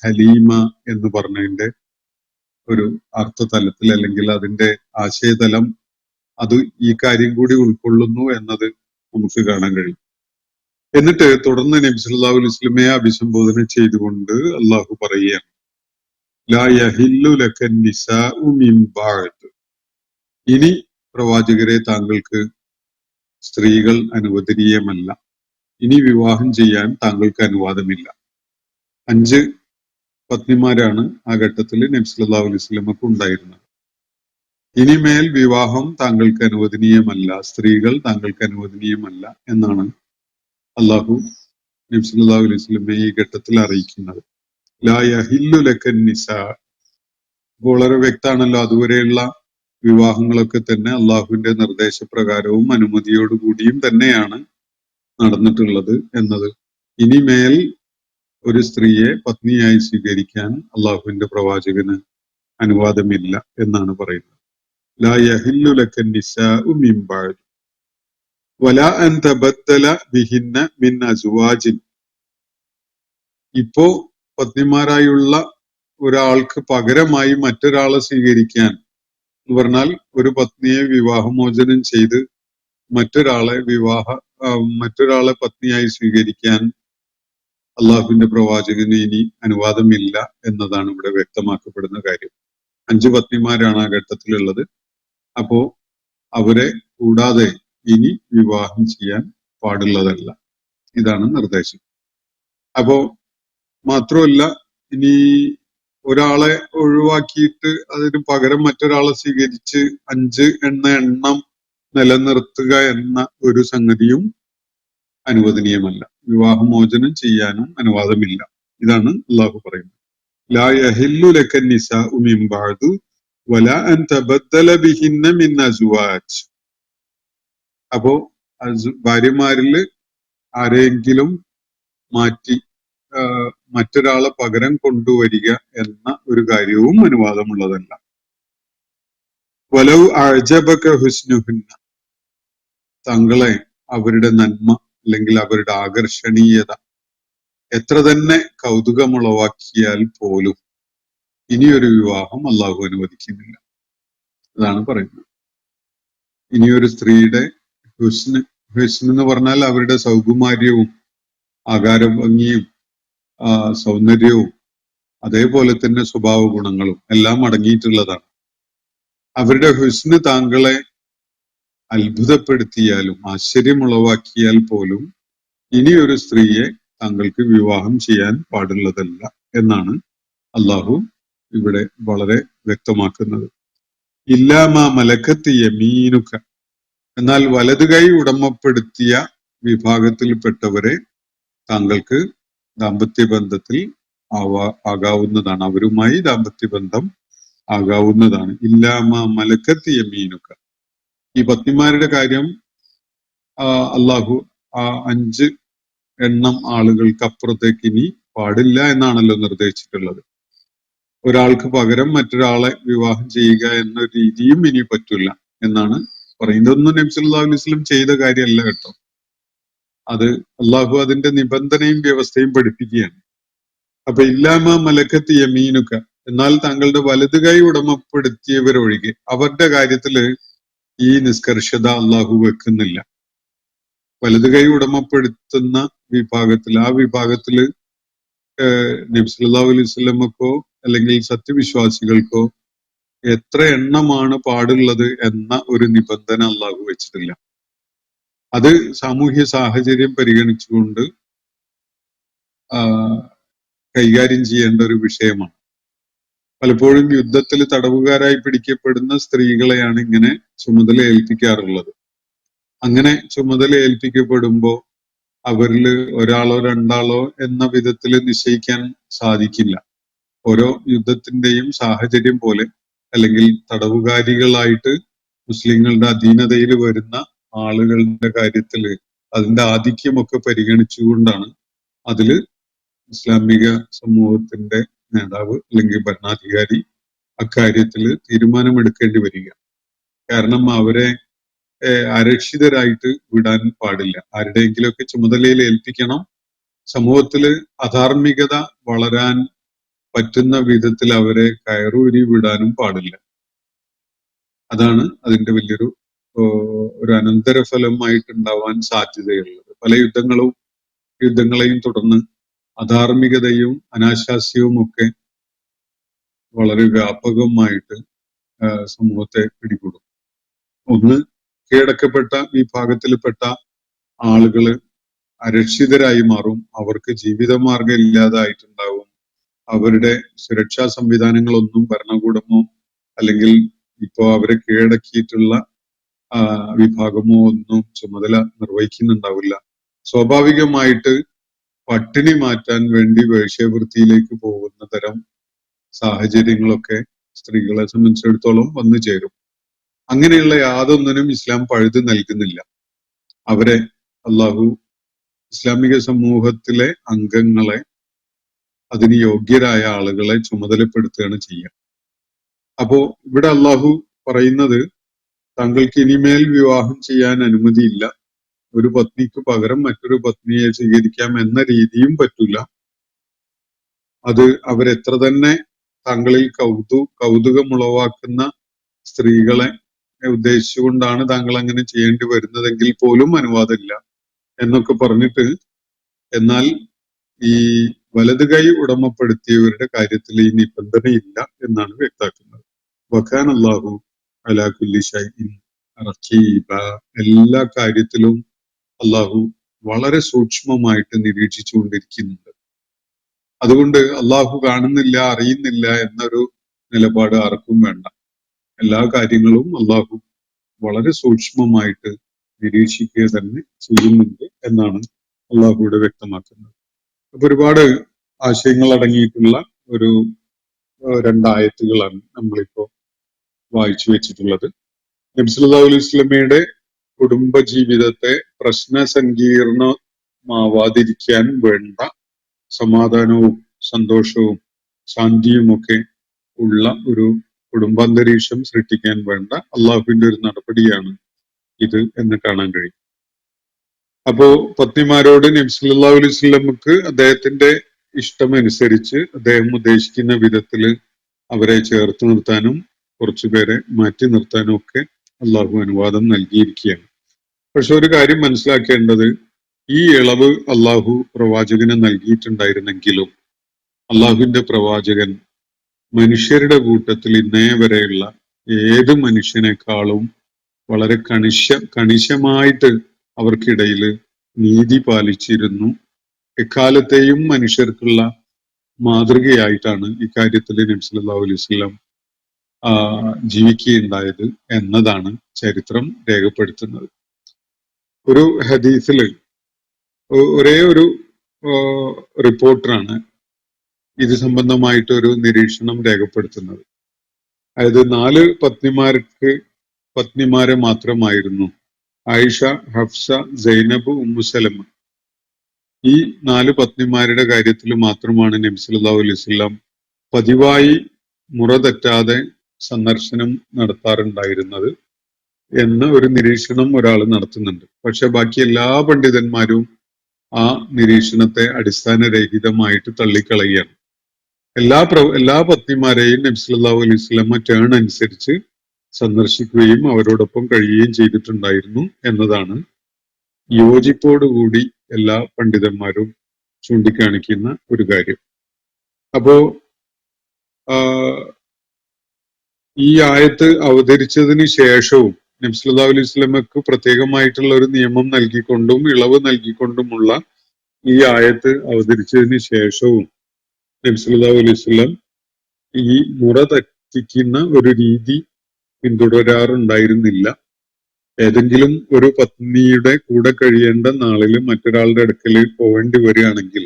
ഹലീമ എന്ന് പറഞ്ഞതിന്റെ ഒരു അർത്ഥതലത്തിൽ, അല്ലെങ്കിൽ അതിന്റെ ആശയതലം, അത് ഈ കാര്യം കൂടി ഉൾക്കൊള്ളുന്നു എന്നത് നമുക്ക് കാണാൻ കഴിയും. എന്നിട്ട് തുടർന്ന് നബി സല്ലല്ലാഹു അലൈഹി വസല്ലമയെ അഭിസംബോധന ചെയ്തുകൊണ്ട് അള്ളാഹു പറയുകയാണ്, ലാ യഹില്ലു ലക നിസാഉ മിൻ ബഅദ്, ഇനി പ്രവാചകരെ താങ്കൾക്ക് സ്ത്രീകൾ അനുവദനീയമല്ല, ഇനി വിവാഹം ചെയ്യാൻ താങ്കൾക്ക് അനുവാദമില്ല. 5 പത്നിമാരാണ് ആ ഘട്ടത്തിൽ നബി സല്ലല്ലാഹു അലൈഹി വസല്ലമക്ക് ഉണ്ടായിരുന്നത്. ഇനിമേൽ വിവാഹം താങ്കൾക്ക് അനുവദനീയമല്ല, സ്ത്രീകൾ താങ്കൾക്ക് അനുവദനീയമല്ല എന്നാണ് അള്ളാഹു നബി സല്ലല്ലാഹു അലൈഹി വസല്ലമയെ ഈ ഘട്ടത്തിൽ അറിയിക്കുന്നത്. ലാ യഹില്ലു ലക നിസാ, വളരെ വ്യക്തമാണല്ലോ. അതുവരെയുള്ള വിവാഹങ്ങളൊക്കെ തന്നെ അള്ളാഹുവിന്റെ നിർദ്ദേശപ്രകാരവും അനുമതിയോടുകൂടിയും തന്നെയാണ് നടന്നിട്ടുള്ളത് എന്നത്. ഇനിമേൽ ഒരു സ്ത്രീയെ പത്നിയായി സ്വീകരിക്കാൻ അള്ളാഹുവിന്റെ പ്രവാചകന് അനുവാദമില്ല എന്നാണ് പറയുന്നത്. ലാ യഹില്ലു ലക നിസാഉ മിൻ ബഅദ് വലാ അൻ തബദ്ദല ബിഹിന്ന മിൻ അസ്വാജിൻ, ഇപ്പോ പത്നിമാരായുള്ള ഒരാൾക്ക് പകരമായി മറ്റൊരാളെ സ്വീകരിക്കാൻ എന്ന് പറഞ്ഞാൽ, ഒരു പത്നിയെ വിവാഹമോചനം ചെയ്ത് മറ്റൊരാളെ പത്നിയായി സ്വീകരിക്കാൻ അള്ളാഹുവിന്റെ പ്രവാചകന് ഇനി അനുവാദമില്ല എന്നതാണ് ഇവിടെ വ്യക്തമാക്കപ്പെടുന്ന കാര്യം. 5 പത്നിമാരാണ് ആ ഘട്ടത്തിലുള്ളത്. അപ്പോ അവരെ കൂടാതെ ഇനി വിവാഹം ചെയ്യാൻ പാടുള്ളതല്ല. ഇതാണ് നിർദ്ദേശം. അപ്പോ മാത്രമല്ല, ഇനി ഒരാളെ ഒഴിവാക്കിയിട്ട് അതിന് പകരം മറ്റൊരാളെ സ്വീകരിച്ച് 5 എണ്ണം നിലനിർത്തുക എന്ന ഒരു സംഗതിയും അനുവദനീയമല്ല. വിവാഹമോചനം ചെയ്യാനും അനുവാദമില്ല. ഇതാണ് അള്ളാഹു പറയുന്നത്. ലാ യഹില്ലു ലക നിസാഉ മിൻ ബഅദു വലാ അൻ തബദ്ദല ബിഹിന്ന മിൻ അസ്വാജ്. അപ്പോ ഭാര്യമാരിൽ ആരെങ്കിലും മാറ്റി മറ്റൊരാളെ പകരം കൊണ്ടുവരിക എന്ന ഒരു കാര്യവും അനുവാദമുള്ളതല്ല. വലൗ അഅജബക ഹുസ്നുഹുന്ന, തങ്ങളെ അവരുടെ നന്മ അല്ലെങ്കിൽ അവരുടെ ആകർഷണീയത എത്ര തന്നെ കൗതുകമുളവാക്കിയാൽ പോലും ഇനിയൊരു വിവാഹം അള്ളാഹു അനുവദിക്കുന്നില്ല. അതാണ് പറയുന്നത്. ഇനിയൊരു സ്ത്രീയുടെ ഹുസ്ന് എന്ന് പറഞ്ഞാൽ അവരുടെ സൗകുമാര്യവും ആകാര ഭംഗിയും സൗന്ദര്യവും അതേപോലെ തന്നെ സ്വഭാവ ഗുണങ്ങളും എല്ലാം അടങ്ങിയിട്ടുള്ളതാണ്. അവരുടെ ഹുസ്ന് താങ്കളെ അത്ഭുതപ്പെടുത്തിയാലും ആശ്ചര്യമുളവാക്കിയാൽ പോലും ഇനിയൊരു സ്ത്രീയെ താങ്കൾക്ക് വിവാഹം ചെയ്യാൻ പാടുള്ളതല്ല എന്നാണ് അള്ളാഹു ഇവിടെ വളരെ വ്യക്തമാക്കുന്നത്. ഇല്ലാമാ മലക്കത്ത് യമീനുക, എന്നാൽ വലതു കൈ ഉടമപ്പെടുത്തിയ വിഭാഗത്തിൽപ്പെട്ടവരെ താങ്കൾക്ക് ദാമ്പത്യബന്ധത്തിൽ ആകാവുന്നതാണ്, അവരുമായി ദാമ്പത്യബന്ധം ആകാവുന്നതാണ്. ഇല്ലാമാ മലക്കത്ത് യമീനുക, ഈ പത്നിമാരുടെ കാര്യം അള്ളാഹു 5 എണ്ണം ആളുകൾക്ക് അപ്പുറത്തേക്ക് ഇനി പാടില്ല എന്നാണല്ലോ നിർദ്ദേശിച്ചിട്ടുള്ളത്. ഒരാൾക്ക് പകരം മറ്റൊരാളെ വിവാഹം ചെയ്യുക എന്ന രീതിയും ഇനി പറ്റില്ല എന്നാണ് പറയുന്നത്. ഇതൊന്നും നബി സല്ലല്ലാഹു അലൈഹി വസല്ലം ചെയ്ത കാര്യമല്ല കേട്ടോ. അത് അള്ളാഹു അതിന്റെ നിബന്ധനയും വ്യവസ്ഥയും പഠിപ്പിക്കുകയാണ്. അപ്പൊ ഇല്ലാമ മലക്കത്ത് യമീനുക, എന്നാൽ താങ്കളുടെ വലതു കൈ ഉടമപ്പെടുത്തിയവരൊഴികെ അവരുടെ കാര്യത്തില് ഈ നിഷ്കർഷത അള്ളാഹു വെക്കുന്നില്ല. വലതു കൈ ഉടമപ്പെടുത്തുന്ന വിഭാഗത്തിൽ, ആ വിഭാഗത്തില് നബി സല്ലല്ലാഹു അലൈഹി വസല്ലമക്കോ അല്ലെങ്കിൽ സത്യവിശ്വാസികൾക്കോ എത്ര എണ്ണമാണ് പാടുള്ളത് എന്ന ഒരു നിബന്ധന അള്ളാഹു വെച്ചിട്ടില്ല. അത് സാമൂഹ്യ സാഹചര്യം പരിഗണിച്ചുകൊണ്ട് കൈകാര്യം ചെയ്യേണ്ട ഒരു വിഷയമാണ്. പലപ്പോഴും യുദ്ധത്തിൽ തടവുകാരായി പിടിക്കപ്പെടുന്ന സ്ത്രീകളെയാണ് ഇങ്ങനെ ചുമതല ഏൽപ്പിക്കാറുള്ളത്. അങ്ങനെ ചുമതല ഏൽപ്പിക്കപ്പെടുമ്പോ അവരിൽ ഒരാളോ രണ്ടാളോ എന്ന വിധത്തിൽ നിശ്ചയിക്കാൻ സാധിക്കില്ല. ഓരോ യുദ്ധത്തിന്റെയും സാഹചര്യം പോലെ, അല്ലെങ്കിൽ തടവുകാരികളായിട്ട് മുസ്ലിങ്ങളുടെ അധീനതയിൽ വരുന്ന ആളുകളുടെ കാര്യത്തില് അതിന്റെ ആധിക്യമൊക്കെ പരിഗണിച്ചുകൊണ്ടാണ് അതില് ഇസ്ലാമിക സമൂഹത്തിന്റെ നേതാവ് അല്ലെങ്കിൽ ഭരണാധികാരി അക്കാര്യത്തില് തീരുമാനമെടുക്കേണ്ടി വരിക. കാരണം അവരെ അരക്ഷിതരായിട്ട് വിടാൻ പാടില്ല. ആരുടെയെങ്കിലുമൊക്കെ ചുമതലയിൽ ഏൽപ്പിക്കണം. സമൂഹത്തില് അധാർമികത വളരാൻ പറ്റുന്ന വിധത്തിൽ അവരെ കയറൂരി വിടാനും പാടില്ല. അതാണ് അതിന്റെ വലിയൊരു ഒരു അനന്തരഫലമായിട്ടുണ്ടാവാൻ സാധ്യതയുള്ളത്. പല യുദ്ധങ്ങളെയും തുടർന്ന് അധാർമികതയും അനാശാസ്യവും ഒക്കെ വളരെ വ്യാപകമായിട്ട് സമൂഹത്തെ പിടികൂടും. ഒന്ന്, കീഴടക്കപ്പെട്ട വിഭാഗത്തിൽപ്പെട്ട ആളുകള് അരക്ഷിതരായി മാറും. അവർക്ക് ജീവിതമാർഗം ഇല്ലാതായിട്ടുണ്ടാവും. അവരുടെ സുരക്ഷാ സംവിധാനങ്ങളൊന്നും ഭരണകൂടമോ അല്ലെങ്കിൽ ഇപ്പോ അവരെ കീഴടക്കിയിട്ടുള്ള വിഭാഗമോ ഒന്നും ചുമതല നിർവഹിക്കുന്നുണ്ടാവില്ല. സ്വാഭാവികമായിട്ട് പട്ടിണി മാറ്റാൻ വേണ്ടി വേശ്യാവൃത്തിയിലേക്ക് പോകുന്ന തരം സാഹചര്യങ്ങളൊക്കെ സ്ത്രീകളെ സംബന്ധിച്ചിടത്തോളം വന്നു ചേരും. അങ്ങനെയുള്ള യാതൊന്നിനും ഇസ്ലാം പഴുത് നൽകുന്നില്ല. അവരെ അള്ളാഹു ഇസ്ലാമിക സമൂഹത്തിലെ അംഗങ്ങളെ, അതിന് യോഗ്യരായ ആളുകളെ ചുമതലപ്പെടുത്തുകയാണ് ചെയ്യുക. അപ്പോ ഇവിടെ അള്ളാഹു പറയുന്നത് താങ്കൾക്ക് ഇനിമേൽ വിവാഹം ചെയ്യാൻ അനുമതിയില്ല. ഒരു പത്നിക്ക് പകരം മറ്റൊരു പത്നിയെ സ്വീകരിക്കാം എന്ന രീതിയും പറ്റൂല. അത് അവരെത്ര തന്നെ താങ്കളിൽ കൗതുകമുളവാക്കുന്ന സ്ത്രീകളെ ഉദ്ദേശിച്ചുകൊണ്ടാണ് താങ്കൾ അങ്ങനെ ചെയ്യേണ്ടി വരുന്നതെങ്കിൽ പോലും അനുവാദമില്ല എന്നൊക്കെ പറഞ്ഞിട്ട്, എന്നാൽ ഈ വലത് കൈ ഉടമപ്പെടുത്തിയവരുടെ കാര്യത്തിൽ ഈ നിബന്ധനയില്ല എന്നാണ് വ്യക്താക്കുന്നത്. വകാന അല്ലാഹു അലാ കുല്ലി ഷൈഇൻ റഖീബ. എല്ലാ കാര്യത്തിലും അള്ളാഹു വളരെ സൂക്ഷ്മമായിട്ട് നിരീക്ഷിച്ചുകൊണ്ടിരിക്കുന്നുണ്ട്. അതുകൊണ്ട് അള്ളാഹു കാണുന്നില്ല, അറിയുന്നില്ല എന്നൊരു നിലപാട് ആർക്കും വേണ്ട. എല്ലാ കാര്യങ്ങളും അള്ളാഹു വളരെ സൂക്ഷ്മമായിട്ട് നിരീക്ഷിക്കുക തന്നെ ചെയ്യുന്നുണ്ട് എന്നാണ് അള്ളാഹുവിടെ വ്യക്തമാക്കുന്നത്. അപ്പൊ ഒരുപാട് ആശയങ്ങൾ അടങ്ങിയിട്ടുള്ള ഒരു രണ്ടായത്തുകളാണ് നമ്മളിപ്പോ വായിച്ചു വെച്ചിട്ടുള്ളത്. നബി സല്ലല്ലാഹു അലൈഹി വസല്ലമയുടെ കുടുംബ ജീവിതത്തെ പ്രശ്ന സങ്കീർണമാവാതിരിക്കാൻ വേണ്ട സമാധാനവും സന്തോഷവും ശാന്തിയുമൊക്കെ ഉള്ള ഒരു കുടുംബാന്തരീക്ഷം സൃഷ്ടിക്കാൻ വേണ്ട അള്ളാഹുവിന്റെ ഒരു നടപടിയാണ് ഇത് എന്ന് കാണാൻ കഴിയും. അപ്പോ പത്നിമാരോട് നബി സല്ലല്ലാഹു അലൈഹി വസല്ലമക്ക് അദ്ദേഹത്തിന്റെ ഇഷ്ടമനുസരിച്ച് അദ്ദേഹം ഉദ്ദേശിക്കുന്ന വിധത്തില് അവരെ ചേർത്ത് നിർത്താനും കുറച്ചുപേരെ മാറ്റി നിർത്താനും ഒക്കെ അള്ളാഹു അനുവാദം നൽകിയിരിക്കുകയാണ്. പക്ഷെ ഒരു കാര്യം മനസ്സിലാക്കേണ്ടത്, ഈ ഇളവ് അള്ളാഹു പ്രവാചകന് നൽകിയിട്ടുണ്ടായിരുന്നെങ്കിലും അള്ളാഹുവിന്റെ പ്രവാചകൻ മനുഷ്യരുടെ കൂട്ടത്തിൽ ഇന്നേ വരെയുള്ള ഏത് മനുഷ്യനേക്കാളും വളരെ കണിശമായിട്ട് അവർക്കിടയിൽ നീതി പാലിച്ചിരുന്നു. എക്കാലത്തെയും മനുഷ്യർക്കുള്ള മാതൃകയായിട്ടാണ് ഇക്കാര്യത്തിൽ നബി സല്ലല്ലാഹു അലൈഹി വസല്ലം ജീവിക്കുകയുണ്ടായത് എന്നതാണ് ചരിത്രം രേഖപ്പെടുത്തുന്നത്. ഒരു ഹദീസില് ഒരേ ഒരു റിപ്പോർട്ടറാണ് ഇത് സംബന്ധമായിട്ട് ഒരു നിരീക്ഷണം രേഖപ്പെടുത്തുന്നത്. അതായത് 4 പത്നിമാരെ മാത്രമായിരുന്നു, ആയിഷ, ഹഫ്സ, സൈനബ്, ഉമ്മു സലമ. ഈ 4 പത്നിമാരുടെ കാര്യത്തിൽ മാത്രമാണ് നബി സല്ലല്ലാഹു അലൈഹി വസല്ലം പതിവായി മുറ തെറ്റാതെ സന്ദർശനം നടത്താറുണ്ടായിരുന്നത് എന്ന ഒരു നിരീക്ഷണം ഒരാൾ നടത്തുന്നുണ്ട്. പക്ഷെ ബാക്കി എല്ലാ പണ്ഡിതന്മാരും ആ നിരീക്ഷണത്തെ അടിസ്ഥാനരഹിതമായിട്ട് തള്ളിക്കളയുകയാണ്. എല്ലാ പത്നിമാരെയും നബി സല്ലല്ലാഹു അലൈഹി വസല്ലം ടേൺ അനുസരിച്ച് സന്ദർശിക്കുകയും അവരോടൊപ്പം കഴിയുകയും ചെയ്തിട്ടുണ്ടായിരുന്നു എന്നതാണ് യോജിപ്പോടുകൂടി എല്ലാ പണ്ഡിതന്മാരും ചൂണ്ടിക്കാണിക്കുന്ന ഒരു കാര്യം. അപ്പോ ഈ ആയത്ത് അവതരിച്ചതിന് ശേഷവും നബി സല്ലല്ലാഹു അലൈഹി വസല്ലമക്ക് പ്രത്യേകമായിട്ടുള്ള ഒരു നിയമം നൽകിക്കൊണ്ടും ഇളവ് നൽകിക്കൊണ്ടുമുള്ള ഈ ആയത്ത് അവതരിച്ചതിന് ശേഷവും നബി സല്ലല്ലാഹു അലൈഹി വസല്ലം ഈ മുറ തെറ്റിക്കുന്ന ഒരു രീതി പിന്തുടരാറുണ്ടായിരുന്നില്ല. ഏതെങ്കിലും ഒരു പത്നിയുടെ കൂടെ കഴിയേണ്ട നാളിൽ മറ്റൊരാളുടെ അടുക്കൽ പോവേണ്ടി വരികയാണെങ്കിൽ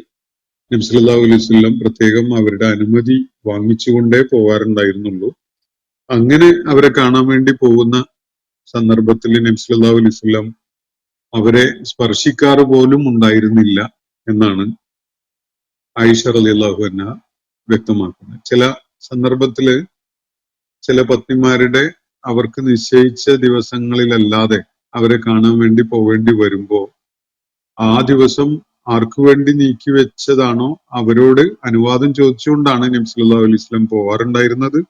നബി സല്ലല്ലാഹു അലൈഹി വസല്ലം പ്രത്യേകം അവരുടെ അനുമതി വാങ്ങിച്ചുകൊണ്ടേ പോകാറുണ്ടായിരുന്നുള്ളൂ. അങ്ങനെ അവരെ കാണാൻ വേണ്ടി പോകുന്ന സന്ദർഭത്തിൽ നബി സല്ലല്ലാഹു അലൈഹി വസല്ലം അവരെ സ്പർശിക്കാറ് പോലും ഉണ്ടായിരുന്നില്ല എന്നാണ് ആയിഷ റളിയല്ലാഹു അൻഹ വ്യക്തമാക്കുന്നത്. ചില സന്ദർഭത്തില് ചില പത്നിമാരുടെ അവർക്ക് നിശ്ചയിച്ച ദിവസങ്ങളിലല്ലാതെ അവരെ കാണാൻ വേണ്ടി പോവേണ്ടി വരുമ്പോ ആ ദിവസം ആർക്കു വേണ്ടി നീക്കി വെച്ചതാണോ അവരോട് അനുവാദം ചോദിച്ചുകൊണ്ടാണ് നബി സല്ലല്ലാഹു അലൈഹി വസല്ലം പോവാറുണ്ടായിരുന്നത്.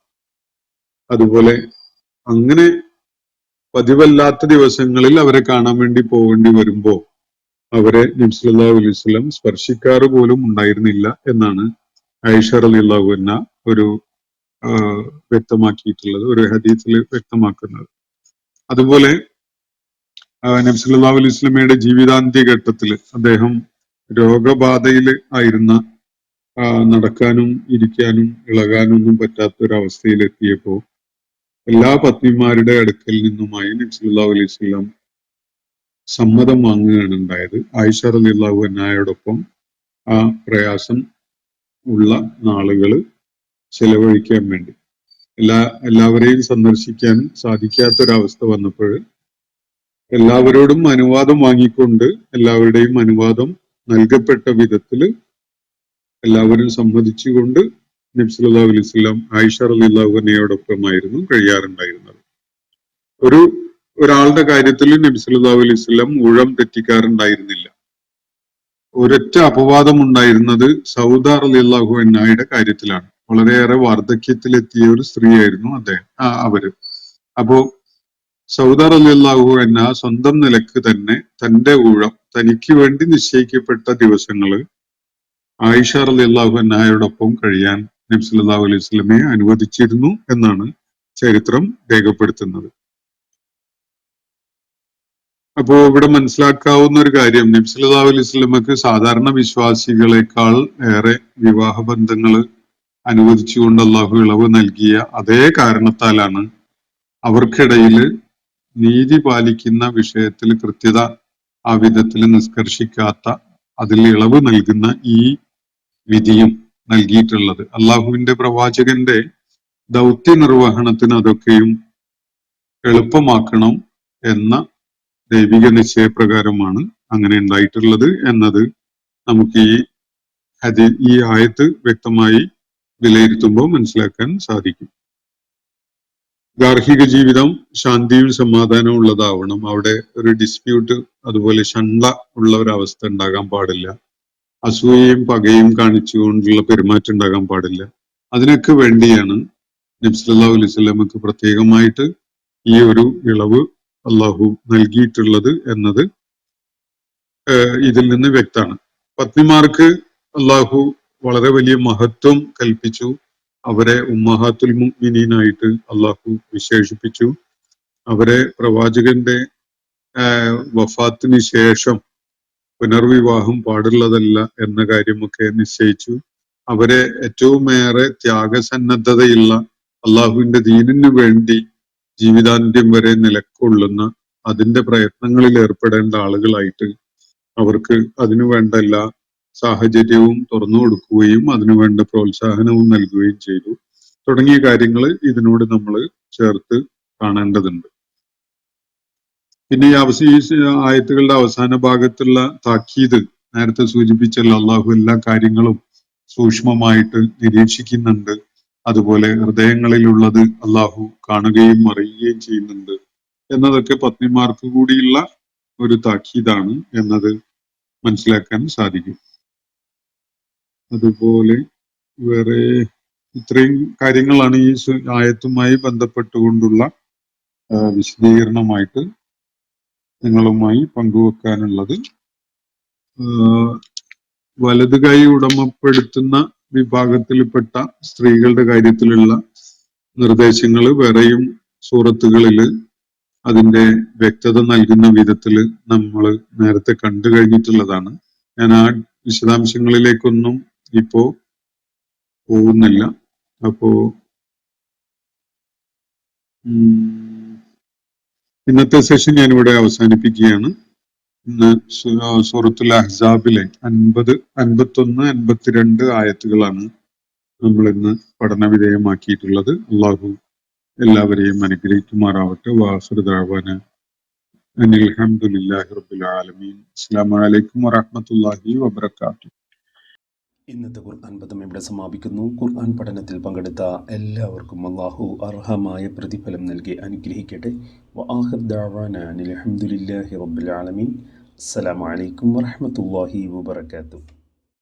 അതുപോലെ അങ്ങനെ പതിവല്ലാത്ത ദിവസങ്ങളിൽ അവരെ കാണാൻ വേണ്ടി പോവേണ്ടി വരുമ്പോ അവരെ നബി സല്ലല്ലാഹു അലൈഹി വസല്ലം സ്പർശിക്കാറ് പോലും ഉണ്ടായിരുന്നില്ല എന്നാണ് ആയിഷ റളിയല്ലാഹു അൻഹ ഒരു വ്യക്തമാക്കിയിട്ടുള്ളത്, ഒരു ഹദീസിൽ വ്യക്തമാക്കുന്നത്. അതുപോലെ നബി സല്ലല്ലാഹു അലൈഹി വസല്ലമയുടെ ജീവിതാന്ത്യ ഘട്ടത്തിൽ അദ്ദേഹം രോഗബാധയിൽ ആയിരുന്ന, നടക്കാനും ഇരിക്കാനും ഇളകാനും ഒന്നും പറ്റാത്ത ഒരു അവസ്ഥയിലെത്തിയപ്പോ എല്ലാ പത്നിമാരുടെ അടുക്കൽ നിന്നുമായി നബി സല്ലല്ലാഹു അലൈഹി വസല്ലം സമ്മതം വാങ്ങുകയാണ് ഉണ്ടായത്. ആയിഷ റളിയല്ലാഹു അൻഹയോടൊപ്പം ആ പ്രയാസം ഉള്ള നാളുകൾ ചെലവഴിക്കാൻ വേണ്ടി. എല്ലാവരെയും സന്ദർശിക്കാൻ സാധിക്കാത്തൊരവസ്ഥ വന്നപ്പോൾ എല്ലാവരോടും അനുവാദം വാങ്ങിക്കൊണ്ട് എല്ലാവരുടെയും അനുവാദം നൽകപ്പെട്ട വിധത്തില് എല്ലാവരും സമ്മതിച്ചുകൊണ്ട് നബി സല്ലല്ലാഹു അലൈഹി വസല്ലം ആയിഷ റളിയല്ലാഹു അൻഹയോടൊപ്പമായിരുന്നു കഴിയാറുണ്ടായിരുന്നത്. ഒരാളുടെ കാര്യത്തിൽ നബി സല്ലല്ലാഹു അലൈഹി വസല്ലം ഊഴം തെറ്റിക്കാറുണ്ടായിരുന്നില്ല. ഒരൊറ്റ അപവാദം ഉണ്ടായിരുന്നത് സൗദ റളിയല്ലാഹു അൻഹയുടെ കാര്യത്തിലാണ്. വളരെയേറെ വാർദ്ധക്യത്തിലെത്തിയ ഒരു സ്ത്രീയായിരുന്നു അവര്. അപ്പോ സൗദ റളിയല്ലാഹു അൻഹ സ്വന്തം നിലക്ക് തന്നെ തന്റെ ഊഴം തനിക്ക് വേണ്ടി നിശ്ചയിക്കപ്പെട്ട ദിവസങ്ങള് ആയിഷ റളിയല്ലാഹു അൻഹയോടൊപ്പം കഴിയാൻ നബി സല്ലല്ലാഹു അലൈഹി വസല്ലമയെ അനുവദിച്ചിരുന്നു എന്നാണ് ചരിത്രം രേഖപ്പെടുത്തുന്നത്. അപ്പോ ഇവിടെ മനസ്സിലാക്കാവുന്ന ഒരു കാര്യം, നബി സല്ലല്ലാഹു അലൈഹി വസല്ലമക്ക് സാധാരണ വിശ്വാസികളെക്കാൾ ഏറെ വിവാഹ ബന്ധങ്ങൾ അനുവദിച്ചുകൊണ്ട് അള്ളാഹു ഇളവ് നൽകിയ അതേ കാരണത്താലാണ് അവർക്കിടയിൽ നീതി പാലിക്കുന്ന വിഷയത്തിൽ കൃത്യത ആ വിധത്തിൽ നിഷ്കർഷിക്കാത്ത അതിൽ ഇളവ് നൽകുന്ന ഈ വിധിയും നൽകിയിട്ടുള്ളത്. അള്ളാഹുവിന്റെ പ്രവാചകന്റെ ദൗത്യ നിർവഹണത്തിന് അതൊക്കെയും എളുപ്പമാക്കണം എന്ന ദൈവിക നിശ്ചയപ്രകാരമാണ് അങ്ങനെ ഉണ്ടായിട്ടുള്ളത് എന്നത് നമുക്ക് ഈ ആയത്ത് വ്യക്തമായി വിലയിരുത്തുമ്പോൾ മനസ്സിലാക്കാൻ സാധിക്കും. ഗാർഹിക ജീവിതം ശാന്തിയും സമാധാനവും ഉള്ളതാവണം. അവിടെ ഒരു ഡിസ്പ്യൂട്ട്, അതുപോലെ ഷണ്ട ഉള്ള ഒരവസ്ഥ ഉണ്ടാകാൻ പാടില്ല. അസൂയയും പകയും കാണിച്ചുകൊണ്ടുള്ള പെരുമാറ്റം ഉണ്ടാകാൻ പാടില്ല. അതിനൊക്കെ വേണ്ടിയാണ് നബി സല്ലല്ലാഹു അലൈഹി വസല്ലമക്ക് പ്രത്യേകമായിട്ട് ഈ ഒരു ഇളവ് അള്ളാഹു നൽകിയിട്ടുള്ളത് എന്നത് ഇതിൽ നിന്ന് വ്യക്തമാണ്. പത്നിമാർക്ക് അള്ളാഹു വളരെ വലിയ മഹത്വം കൽപ്പിച്ചു. അവരെ ഉമ്മഹാത്തുൽ മുഅ്മിനീനായിട്ട് അള്ളാഹു വിശേഷിപ്പിച്ചു. അവരെ പ്രവാചകന്റെ വഫാത്തിന് ശേഷം പുനർവിവാഹം പാടുള്ളതല്ല എന്ന കാര്യമൊക്കെ നിശ്ചയിച്ചു. അവരെ ഏറ്റവുമേറെ ത്യാഗസന്നദ്ധതയുള്ള, അള്ളാഹുവിന്റെ ദീനിനു വേണ്ടി ജീവിതാന്ത്യം വരെ നിലക്കൊള്ളുന്ന, അതിന്റെ പ്രയത്നങ്ങളിൽ ഏർപ്പെടേണ്ട ആളുകളായിട്ട് അവർക്ക് അതിനുവേണ്ട എല്ലാ സാഹചര്യവും തുറന്നു കൊടുക്കുകയും അതിനുവേണ്ട പ്രോത്സാഹനവും നൽകുകയും ചെയ്തു. തുടങ്ങിയ കാര്യങ്ങൾ ഇതിനോട് നമ്മൾ ചേർത്ത് കാണേണ്ടതുണ്ട്. പിന്നെ ഈ ആയത്തുകളുടെ അവസാന ഭാഗത്തുള്ള താക്കീത് നേരത്തെ സൂചിപ്പിച്ചല്ലോ, അള്ളാഹു എല്ലാ കാര്യങ്ങളും സൂക്ഷ്മമായിട്ട് നിരീക്ഷിക്കുന്നുണ്ട്. അതുപോലെ ഹൃദയങ്ങളിലുള്ളത് അള്ളാഹു കാണുകയും അറിയുകയും ചെയ്യുന്നുണ്ട് എന്നതൊക്കെ പത്നിമാർക്ക് കൂടിയുള്ള ഒരു താക്കീതാണ് എന്നത് മനസ്സിലാക്കാൻ സാധിക്കും. അതുപോലെ വേറെ ഇത്രയും കാര്യങ്ങളാണ് ഈ ആയത്തുമായി ബന്ധപ്പെട്ടുകൊണ്ടുള്ള വിശദീകരണമായിട്ട് നിങ്ങളുമായി പങ്കുവെക്കാനുള്ളത്. വലത് കൈ ഉടമപ്പെടുത്തുന്ന വിഭാഗത്തിൽപ്പെട്ട സ്ത്രീകളുടെ കാര്യത്തിലുള്ള നിർദ്ദേശങ്ങൾ വേറെയും സൂറത്തുകളിൽ അതിന്റെ വ്യക്തത നൽകുന്ന വിധത്തിൽ നമ്മൾ നേരത്തെ കണ്ടു കഴിഞ്ഞിട്ടുള്ളതാണ്. ഞാൻ ആ വിശദാംശങ്ങളിലേക്കൊന്നും ഇപ്പോ പോകുന്നില്ല. അപ്പോ ഇന്നത്തെ സെഷൻ ഞാനിവിടെ അവസാനിപ്പിക്കുകയാണ്. ഇന്ന് സൂറത്തുൽ അഹ്സാബിലെ 50, 51, 52 ആയത്തുകളാണ് നമ്മൾ ഇന്ന് പഠന വിധേയമാക്കിയിട്ടുള്ളത്. അള്ളാഹു എല്ലാവരെയും അനുഗ്രഹിക്കുമാറാവട്ടെ. വാഖിറു ദഅ്വാനാ അനിൽ ഹംദുലില്ലാഹി റബ്ബിൽ ആലമീൻ. അസ്സലാമു അലൈക്കും വറഹ്മത്തുള്ളാഹി വബറകാതുഹു. ഇന്നത്തെ ഖുർആൻ പദം ഇവിടെ സമാപിക്കുന്നു. ഖുർആൻ പഠനത്തിൽ പങ്കെടുത്ത എല്ലാവർക്കും അല്ലാഹു അർഹമായ പ്രതിഫലം നൽകി അനുഗ്രഹിക്കട്ടെ. വആഖിറു ദഅ്വാനാ അനിൽ ഹംദുലില്ലാഹി റബ്ബിൽ ആലമീൻ. അസ്സലാമു അലൈക്കും വറഹ്മത്തുള്ളാഹി വബറകാതുഹു.